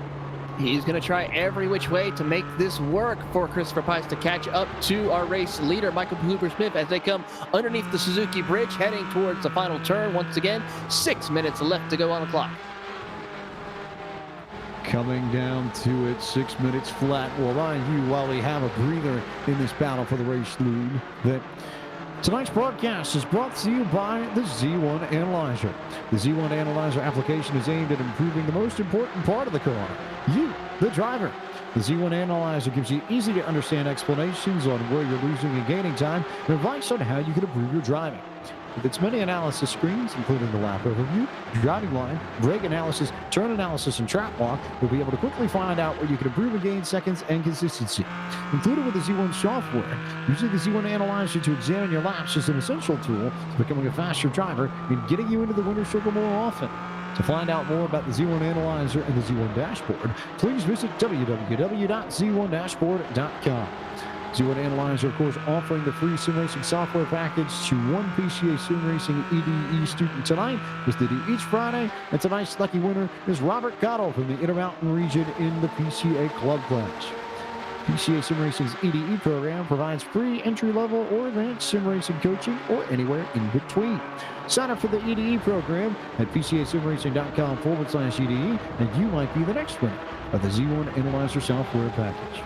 He's going to try every which way to make this work for Christopher Pies to catch up to our race leader, Michael Coopersmith, as they come underneath the Suzuki Bridge, heading towards the final turn. Once again, 6 minutes left to go on the clock. Coming down to it, 6 minutes flat. We'll remind you, while we have a breather in this battle for the race lead, that tonight's broadcast is brought to you by the Z1 Analyzer. The Z1 Analyzer application is aimed at improving the most important part of the car, you, the driver. The Z1 Analyzer gives you easy-to-understand explanations on where you're losing and gaining time and advice on how you can improve your driving. with its many analysis screens, including the lap overview, driving line, brake analysis, turn analysis, and track walk, you'll be able to quickly find out where you can improve and gain seconds and consistency. Included with the Z1 software, using the Z1 Analyzer to examine your laps is an essential tool to becoming a faster driver and getting you into the winner's circle more often. To find out more about the Z1 Analyzer and the Z1 Dashboard, please visit www.z1dashboard.com. Z1 Analyzer, of course, offering the free sim racing software package to one PCA sim racing EDE student tonight, as they do each Friday. And tonight's lucky winner is Robert Cottle from the Intermountain region in the PCA Club class. PCA Sim Racing's EDE program provides free entry-level or advanced sim racing coaching or anywhere in between. Sign up for the EDE program at pcasimracing.com/EDE, and you might be the next winner of the Z1 Analyzer software package.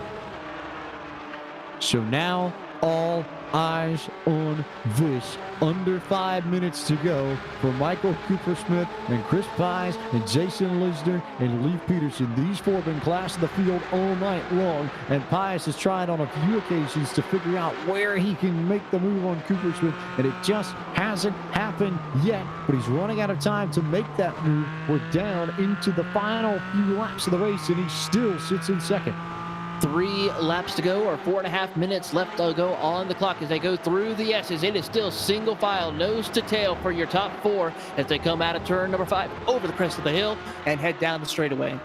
So now, all eyes on this. Under 5 minutes to go for Michael Cooper-Smith and Chris Pies and Jason Lisner and Leif Peterson. These four have been class of the field all night long, and Pies has tried on a few occasions to figure out where he can make the move on Cooper-Smith, and it just hasn't happened yet, but he's running out of time to make that move. We're down into the final few laps of the race, and he still sits in second. 3 laps to go, or 4.5 minutes left to go on the clock as they go through the S's. It is still single file, nose to tail for your top 4 as they come out of turn number 5 over the crest of the hill and head down the straightaway.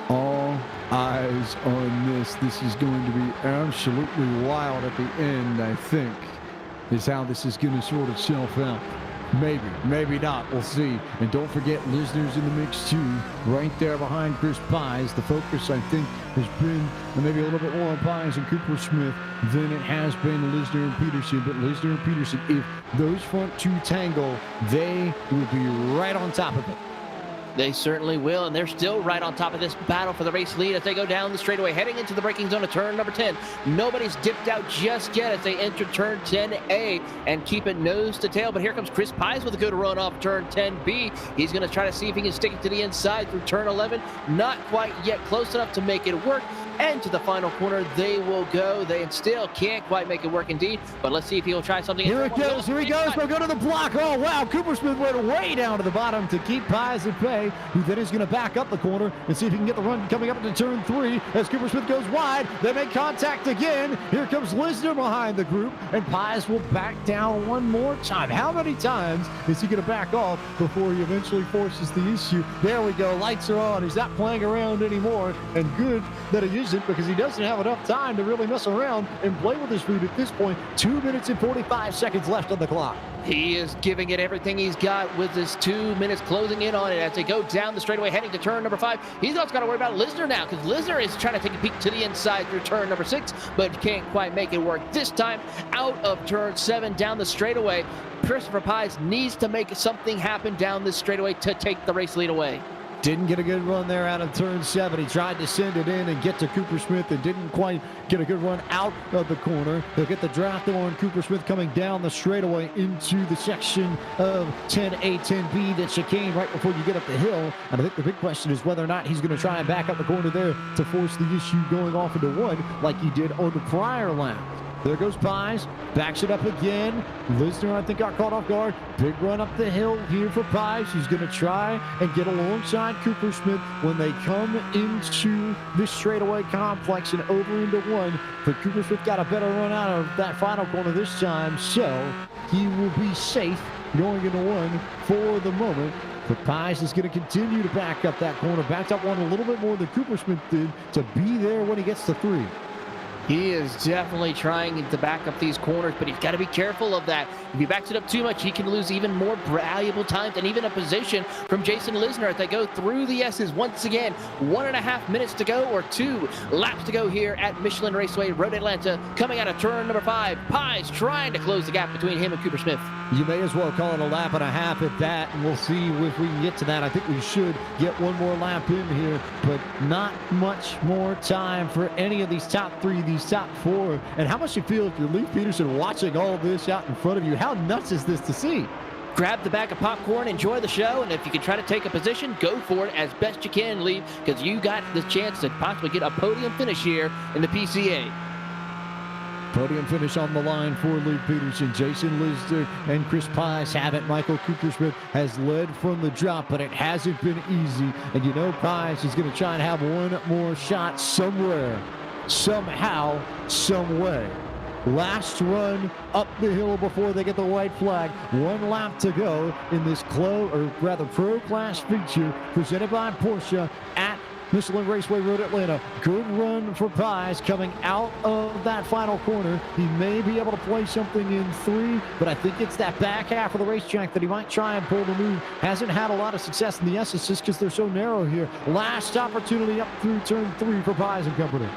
All eyes on this. This is going to be absolutely wild at the end, I think, is how this is going to sort itself out. Maybe, maybe not. We'll see. And don't forget, Lisner's in the mix too, right there behind Chris Pies. The focus, I think, has been maybe a little bit more on Pies and Cooper-Smith than it has been Lisner and Peterson. But Lisner and Peterson, if those front two tangle, they will be right on top of it. They certainly will, and they're still right on top of this battle for the race lead as they go down the straightaway, heading into the braking zone of turn number 10. Nobody's dipped out just yet as they enter turn 10A and keep it nose to tail, but here comes Chris Pies with a good run off turn 10B. He's going to try to see if he can stick it to the inside through turn 11. Not quite yet close enough to make it work, and to the final corner they will go. They still can't quite make it work indeed, but let's see if he'll try something. Here it goes, here he goes, we'll go to the block. Oh wow, Cooper-Smith went way down to the bottom to keep Pies at bay, who then is going to back up the corner and see if he can get the run coming up into turn 3 as Cooper-Smith goes wide. They make contact again. Here comes Lisner behind the group, and Pies will back down one more time. How many times is he going to back off before he eventually forces the issue? There we go, lights are on. He's not playing around anymore, and good that he isn't, because he doesn't have enough time to really mess around and play with his food at this point. 2 minutes and 45 seconds left on the clock. He is giving it everything he's got with his 2 minutes closing in on it as they go down the straightaway heading to turn number 5. He's also got to worry about Lisner now, because Lisner is trying to take a peek to the inside through turn number 6, but can't quite make it work. This time out of turn 7 down the straightaway, Christopher Pies needs to make something happen down this straightaway to take the race lead away. Didn't get a good run there out of turn 7. He tried to send it in and get to Cooper-Smith and didn't quite get a good run out of the corner. They'll get the draft on Cooper-Smith coming down the straightaway into the section of 10A, 10B, that chicane right before you get up the hill. And I think the big question is whether or not he's going to try and back up the corner there to force the issue going off into 1 like he did on the prior lap. There goes Pies, backs it up again. Lisner, I think, got caught off guard. Big run up the hill here for Pies. He's going to try and get alongside Cooper-Smith when they come into this straightaway complex and over into 1. But Cooper-Smith got a better run out of that final corner this time, so he will be safe going into 1 for the moment. But Pies is going to continue to back up that corner. Backed up 1 a little bit more than Cooper-Smith did to be there when he gets to 3. He is definitely trying to back up these corners, but he's got to be careful of that. If he backs it up too much, he can lose even more valuable times and even a position from Jason Lisner as they go through the S's once again. 1.5 minutes to go, or 2 laps to go here at Michelin Raceway Road Atlanta, coming out of turn number 5. Pies trying to close the gap between him and Cooper-Smith. You may as well call it a lap and a half at that, and we'll see if we can get to that. I think we should get one more lap in here, but not much more time for any of these top 3, these top 4. And how much you feel if you're Leif Peterson watching all this out in front of you? How nuts is this to see? Grab the bag of popcorn, enjoy the show, and if you can try to take a position, go for it as best you can, Leif, because you got the chance to possibly get a podium finish here in the PCA. Podium finish on the line for Lee Peterson. Jason Lisner and Chris Pies have it. Michael Coopersmith has led from the drop, but it hasn't been easy. And you know Pies is going to try and have one more shot somewhere, somehow, some way. Last run up the hill before they get the white flag. One lap to go in this pro class feature presented by Porsche at Michelin Raceway Road Atlanta. Good run for Pies coming out of that final corner. He may be able to play something in 3, but I think it's that back half of the racetrack that he might try and pull the move. Hasn't had a lot of success in the S's just because they're so narrow here. Last opportunity up through turn 3 for Pies and company.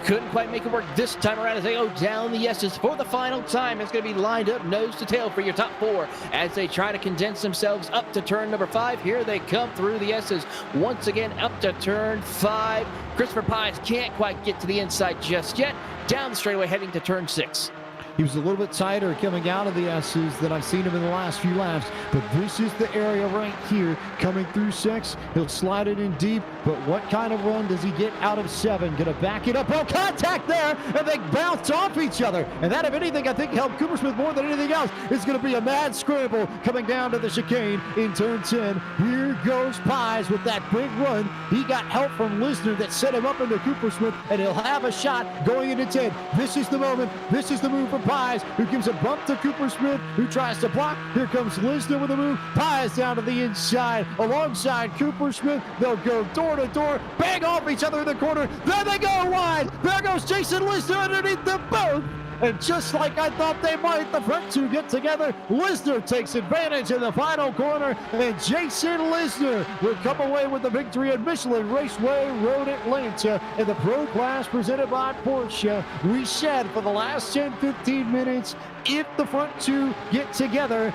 Couldn't quite make it work this time around as they go down the S's for the final time. It's going to be lined up nose to tail for your top 4 as they try to condense themselves up to turn number 5. Here they come through the S's once again up to turn 5. Christopher Pies can't quite get to the inside just yet. Down the straightaway heading to turn 6. He was a little bit tighter coming out of the S's than I've seen him in the last few laps. But this is the area right here coming through 6. He'll slide it in deep. But what kind of run does he get out of 7? Going to back it up. Oh, contact there. And they bounce off each other. And that, if anything, I think helped Coopersmith more than anything else. It's going to be a mad scramble coming down to the chicane in turn 10. Here goes Pies with that big run. He got help from Lisner that set him up into Coopersmith. And he'll have a shot going into 10. This is the moment. This is the move for Pies, who gives a bump to Coopersmith, who tries to block. Here comes Lisner with a move. Pies down to the inside alongside Coopersmith. They'll go door to door, bang off each other in the corner. There they go wide. There goes Jason Lisner underneath them both. And just like I thought they might, the front 2 get together. Lisner takes advantage in the final corner, and Jason Lisner will come away with the victory at Michelin Raceway Road Atlanta in the Pro Class presented by Porsche. We said for the last 10-15 minutes, if the front 2 get together,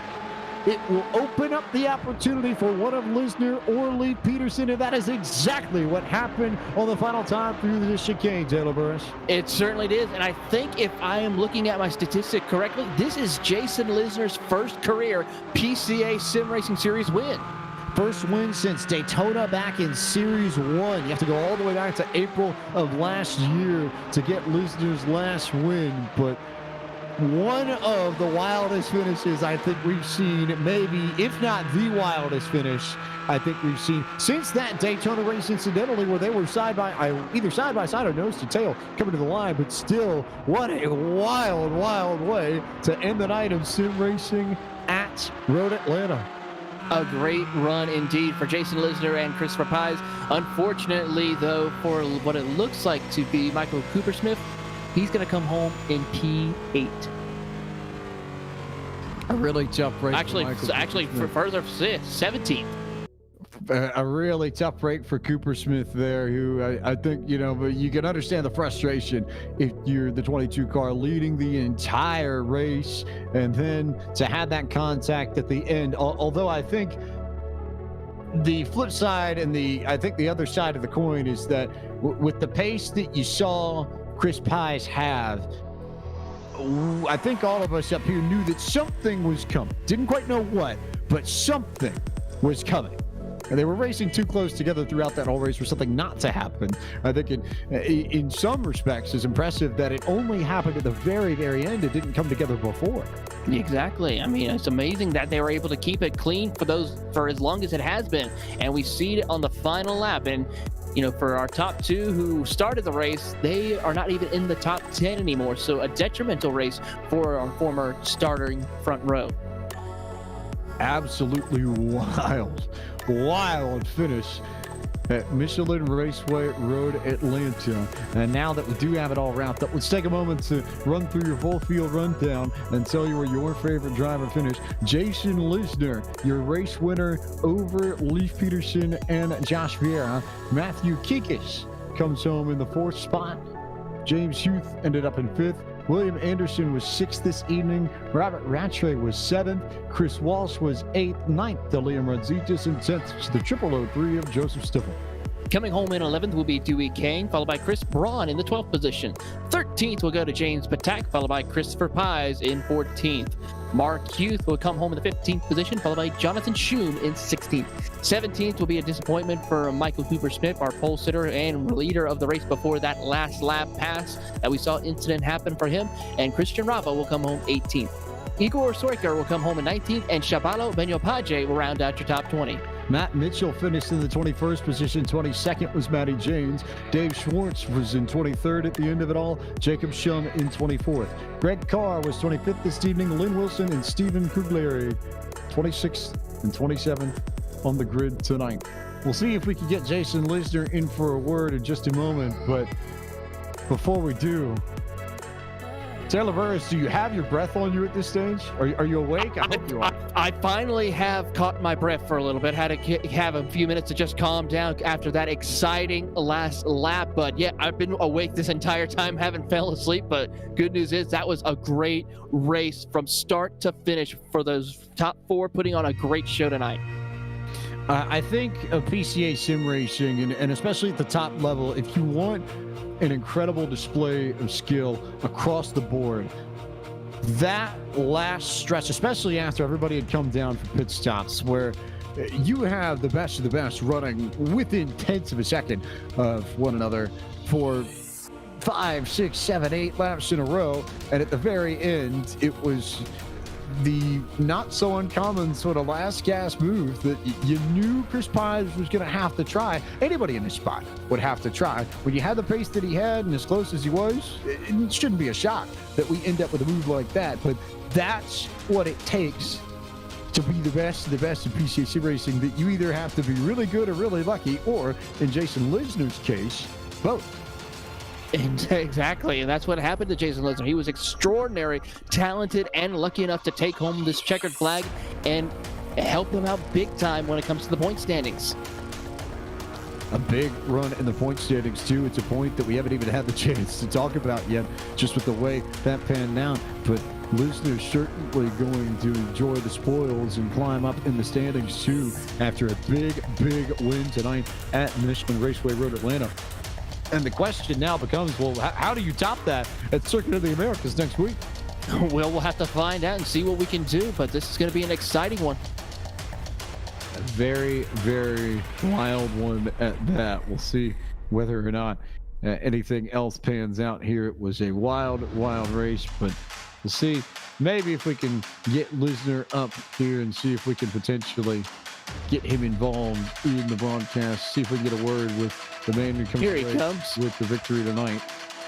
it will open up the opportunity for one of Lisner or Lee Peterson, and that is exactly what happened on the final time through the chicane, Taylor Burris. It certainly did, and I think if I am looking at my statistic correctly, this is Jason Lisner's first career PCA Sim Racing Series win. First win since Daytona back in Series 1. You have to go all the way back to April of last year to get Lisner's last win, but one of the wildest finishes I think we've seen, maybe, if not the wildest finish I think we've seen since that Daytona race, incidentally, where they were either side by side or nose to tail coming to the line. But still, what a wild, wild way to end the night of sim racing at Road Atlanta. A great run indeed for Jason Lisner and Christopher Pies. Unfortunately, though, for what it looks like to be Michael Coopersmith, he's going to come home in P8. A really tough race. Actually, for further 17th. A really tough break for Coopersmith there, who I think, but you can understand the frustration if you're the 22 car leading the entire race and then to have that contact at the end. Although I think the flip side and I think the other side of the coin is that with the pace that you saw Chris Pies have, I think all of us up here knew that something was coming. Didn't quite know what, but something was coming. And they were racing too close together throughout that whole race for something not to happen. I think in some respects it's impressive that it only happened at the very, very end. It didn't come together before. Exactly. I mean, it's amazing that they were able to keep it clean for as long as it has been. And we see it on the final lap. And for our top 2 who started the race, they are not even in the top 10 anymore. So a detrimental race for our former starting front row. Absolutely wild finish at Michelin Raceway Road Atlanta. And now that we do have it all wrapped up, let's take a moment to run through your full field rundown and tell you where your favorite driver finished. Jason Lisner, your race winner over Leif Peterson and Josh Vieira. Matthew Kikis comes home in the 4th spot. James Huth ended up in 5th. William Anderson was 6th this evening. Robert Rattray was 7th. Chris Walsh was 8th. 9th to Liam Rodzitas, and 10th to the 003 of Joseph Stiffel. Coming home in 11th will be Dewey Kane, followed by Chris Braun in the 12th position. 13th will go to James Patak, followed by Christopher Pies in 14th. Mark Hughes will come home in the 15th position, followed by Jonathan Schum in 16th. 17th will be a disappointment for Michael Cooper-Smith, our pole sitter and leader of the race before that last lap pass that we saw incident happen for him. And Christian Rava will come home 18th. Igor Soiker will come home in 19th, and Shabalo Benyopaje will round out your top 20. Matt Mitchell finished in the 21st position. 22nd was Matty James. Dave Schwartz was in 23rd at the end of it all. Jacob Schum in 24th. Greg Carr was 25th this evening. Lynn Wilson and Stephen Kugleri 26th and 27th on the grid tonight. We'll see if we can get Jason Lisner in for a word in just a moment, but before we do, Taylor Burris, do you have your breath on you at this stage? Are you awake? I hope you are. I finally have caught my breath for a little bit. Had to have a few minutes to just calm down after that exciting last lap. But yeah, I've been awake this entire time, haven't fell asleep. But good news is that was a great race from start to finish for those top four, putting on a great show tonight. I think of PCA sim racing, and especially at the top level, if you want an incredible display of skill across the board, that last stretch, especially after everybody had come down for pit stops, where you have the best of the best running within tenths of a second of one another for 5, 6, 7, 8 laps in a row, and at the very end it was the not so uncommon sort of last gas move that you knew Chris Pines was going to have to try. Anybody in this spot would have to try. When you had the pace that he had and as close as he was, it shouldn't be a shock that we end up with a move like that. But that's what it takes to be the best of the best in PCA sim racing, that you either have to be really good or really lucky, or in Jason Lisner's case, both. Exactly, and that's what happened to Jason Lisner. He was extraordinary, talented, and lucky enough to take home this checkered flag and help him out big time when it comes to the point standings. A big run in the point standings, too. It's a point that we haven't even had the chance to talk about yet, just with the way that panned out. But Lisner's certainly going to enjoy the spoils and climb up in the standings, too, after a big, big win tonight at Michelin Raceway Road Atlanta. And the question now becomes, well, how do you top that at Circuit of the Americas next week? Well, we'll have to find out and see what we can do, but this is going to be an exciting one. A very, very wild one at that. We'll see whether or not anything else pans out here. It was a wild, wild race, but we'll see. Maybe if we can get Lisner up here and see if we can potentially get him involved in the broadcast, see if we can get a word with the man who comes, here he comes with the victory tonight.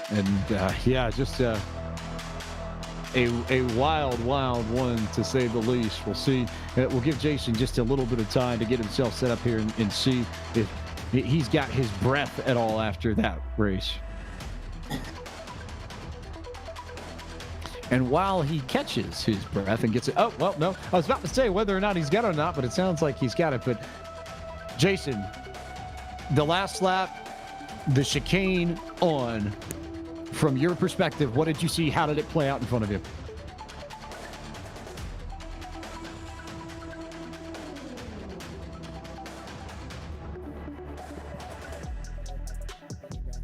And yeah, just a wild, wild one, to say the least. We'll see. We'll give Jason just a little bit of time to get himself set up here and see if he's got his breath at all after that race. And while he catches his breath and gets it, oh, well, no, I was about to say whether or not he's got it or not, but it sounds like he's got it. But Jason, the last lap, the chicane on, from your perspective, what did you see? How did it play out in front of you?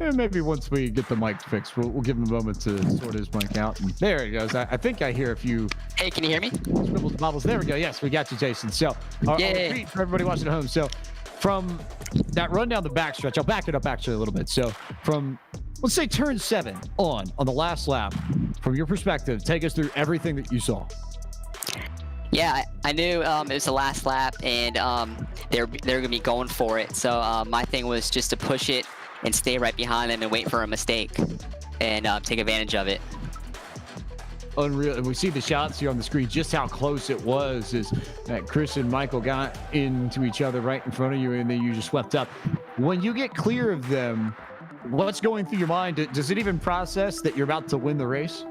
And maybe once we get the mic fixed, we'll give him a moment to sort his mic out. And there he goes. I think I hear a few. Hey, can you hear me? Scribbles and bobbles. There we go. Yes, we got you, Jason. So, I'll repeat for everybody watching at home. So, from that run down the backstretch, I'll back it up actually a little bit. So, from, let's say, turn 7 on the last lap, from your perspective, take us through everything that you saw. Yeah, I knew it was the last lap, and they're going to be going for it. So, my thing was just to push it and stay right behind them and wait for a mistake and take advantage of it. Unreal. And we see the shots here on the screen, just how close it was as that Chris and Michael got into each other right in front of you, and then you just swept up. When you get clear of them, what's going through your mind? Does it even process that you're about to win the race?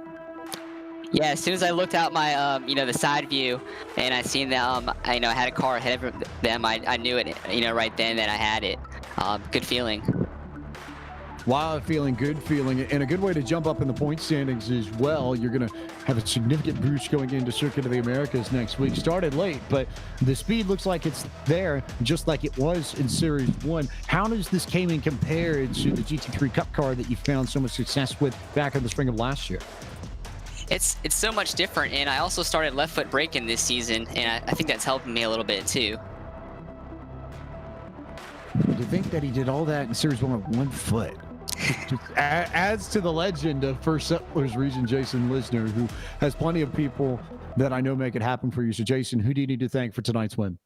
Yeah, as soon as I looked out my, the side view, and I seen that, I had a car ahead of them, I knew it, right then that I had it. Good feeling. Wild feeling, good feeling, and a good way to jump up in the point standings as well. You're going to have a significant boost going into Circuit of the Americas next week. Started late, but the speed looks like it's there, just like it was in Series 1. How does this Cayman compare to the GT3 Cup car that you found so much success with back in the spring of last year? It's so much different, and I also started left foot braking this season, and I think that's helping me a little bit too. To think that he did all that in Series 1 with 1 foot. Just adds to the legend of First Settlers Region Jason Lisner, who has plenty of people that I know make it happen for you. So, Jason, who do you need to thank for tonight's win?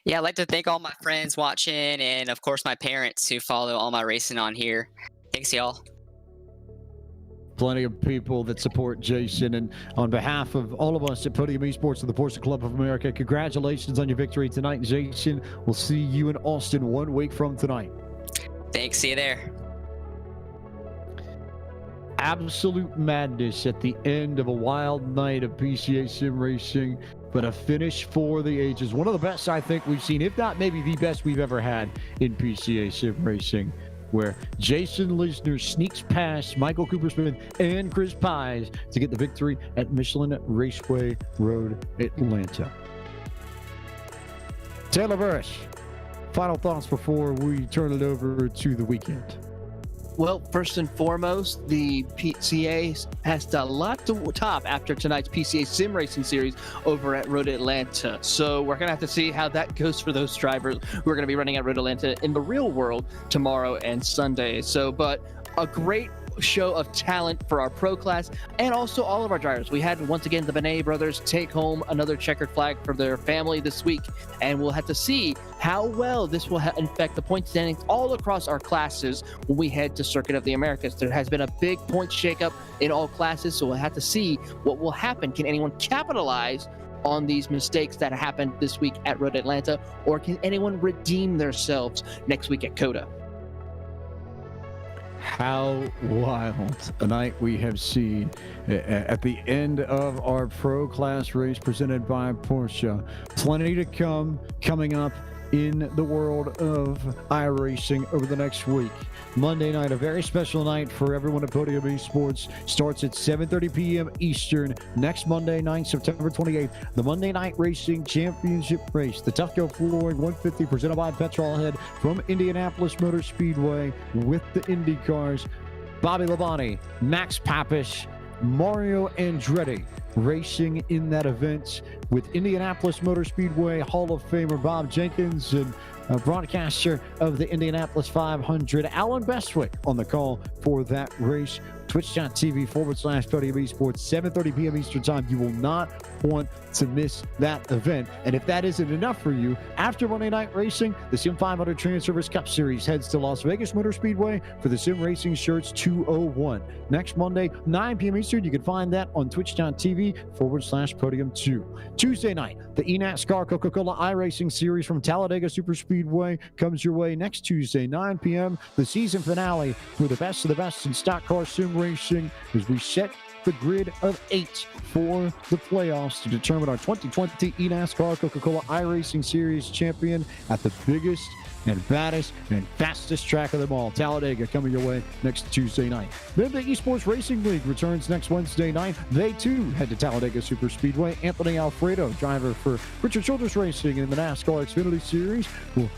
Yeah, I'd like to thank all my friends watching, and of course my parents who follow all my racing on here. Thanks, y'all. Plenty of people that support Jason, and on behalf of all of us at Podium Esports and the Porsche Club of America, congratulations on your victory tonight, Jason. We'll see you in Austin 1 week from tonight. Thanks, see you there. Absolute madness at the end of a wild night of PCA sim racing, but a finish for the ages. One of the best I think we've seen, if not maybe the best we've ever had in PCA sim racing, where Jason Lisner sneaks past Michael Coopersmith and Chris Pies to get the victory at Michelin Raceway Road, Atlanta. Taylor Burris, final thoughts before we turn it over to the weekend. Well, first and foremost, the PCA has a lot to top after tonight's PCA Sim Racing Series over at Road Atlanta. So we're going to have to see how that goes for those drivers who are going to be running at Road Atlanta in the real world tomorrow and Sunday. So, but a great show of talent for our pro class and also all of our drivers. We had once again the Benet brothers take home another checkered flag for their family this week, and we'll have to see how well this will affect the point standings all across our classes when we head to Circuit of the Americas. There has been a big point shakeup in all classes, so we'll have to see what will happen. Can anyone capitalize on these mistakes that happened this week at Road Atlanta, or can anyone redeem themselves next week at COTA? How wild a night we have seen at the end of our pro class race presented by Porsche. Plenty to come coming up in the world of iRacing over the next week. Monday night, a very special night for everyone at Podium Esports, starts at 7:30 p.m. Eastern next Monday night, September 28th. The Monday Night Racing Championship Race, the Tough Go Flooring 150 presented by Petrolhead from Indianapolis Motor Speedway with the Indy cars. Bobby Labonte, Max Papish, Mario Andretti racing in that event with Indianapolis Motor Speedway Hall of Famer Bob Jenkins and broadcaster of the Indianapolis 500, Alan Bestwick, on the call for that race. Twitch.tv/Podium Esports, 7:30 p.m. Eastern Time. You will not want to miss that event. And if that isn't enough for you, after Monday Night Racing, the Sim 500 Trans Service Cup Series heads to Las Vegas Motor Speedway for the Sim Racing Shirts 201. Next Monday, 9 p.m. Eastern, you can find that on Twitch.tv/Podium2. Tuesday night, the eNASCAR Coca-Cola iRacing Series from Talladega Superspeedway comes your way next Tuesday, 9 p.m. The season finale for the best of the best in stock car sim racing as we set the grid of 8 for the playoffs to determine our 2020 eNASCAR Coca-Cola iRacing Series champion at the biggest and baddest and fastest track of them all, Talladega, coming your way next Tuesday night. Then the Esports Racing League returns next Wednesday night. They too head to Talladega Superspeedway. Anthony Alfredo, driver for Richard Childress Racing in the NASCAR Xfinity Series, will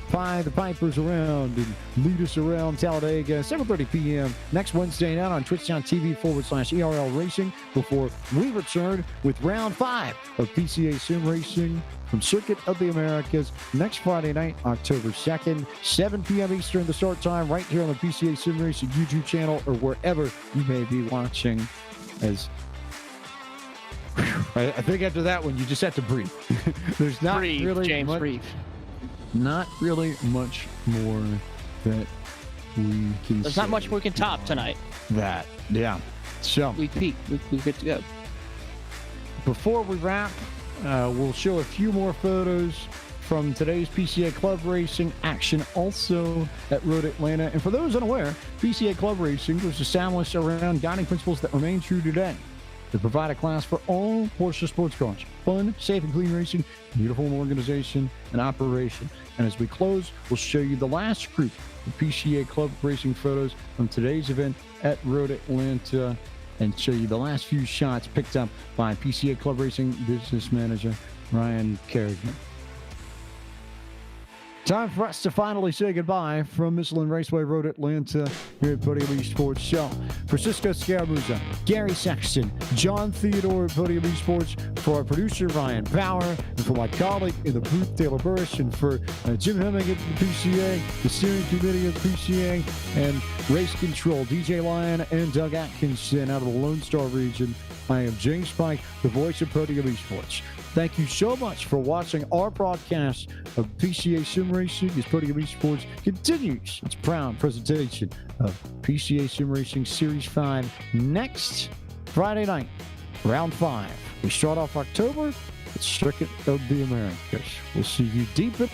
pie the Pipers around and lead us around Talladega, 7:30 p.m. next Wednesday night on Twitch.tv/ERL Racing before we return with round 5 of PCA Sim Racing from Circuit of the Americas next Friday night, October 2nd, 7 p.m. Eastern, the start time, right here on the PCA Sim Racing YouTube channel or wherever you may be watching. As I think after that one, you just have to breathe. There's not really James, much. breathe. Not really much more that we can There's say not much we can top tonight. that. Yeah. So We peaked. We're good to go. before we wrap, we'll show a few more photos from today's PCA Club Racing action also at Road Atlanta. And for those unaware, PCA Club Racing was established around guiding principles that remain true today. To provide a class for all Porsche sports cars. Fun, safe, and clean racing, uniform organization, and operation. And as we close, we'll show you the last group of PCA Club Racing photos from today's event at Road Atlanta and show you the last few shots picked up by PCA Club Racing Business Manager Ryan Kerrigan. Time for us to finally say goodbye from Michelin Raceway Road Atlanta here at Podium Esports Show. For Cisco Scaramuza, Gary Sexton, John Theodore at Podium Esports, for our producer Ryan Power, and for my colleague in the booth Taylor Burris, and for Jim Hemming at the PCA, the steering committee of the PCA, and race control DJ Lyon and Doug Atkinson out of the Lone Star region. I am James Pike, the voice of Podium Esports. Thank you so much for watching our broadcast of PCA Sim Racing as Podium Esports continues its proud presentation of PCA Sim Racing Series 5 next Friday night, round 5. We start off October. It's Circuit of the Americas. We'll see you deep in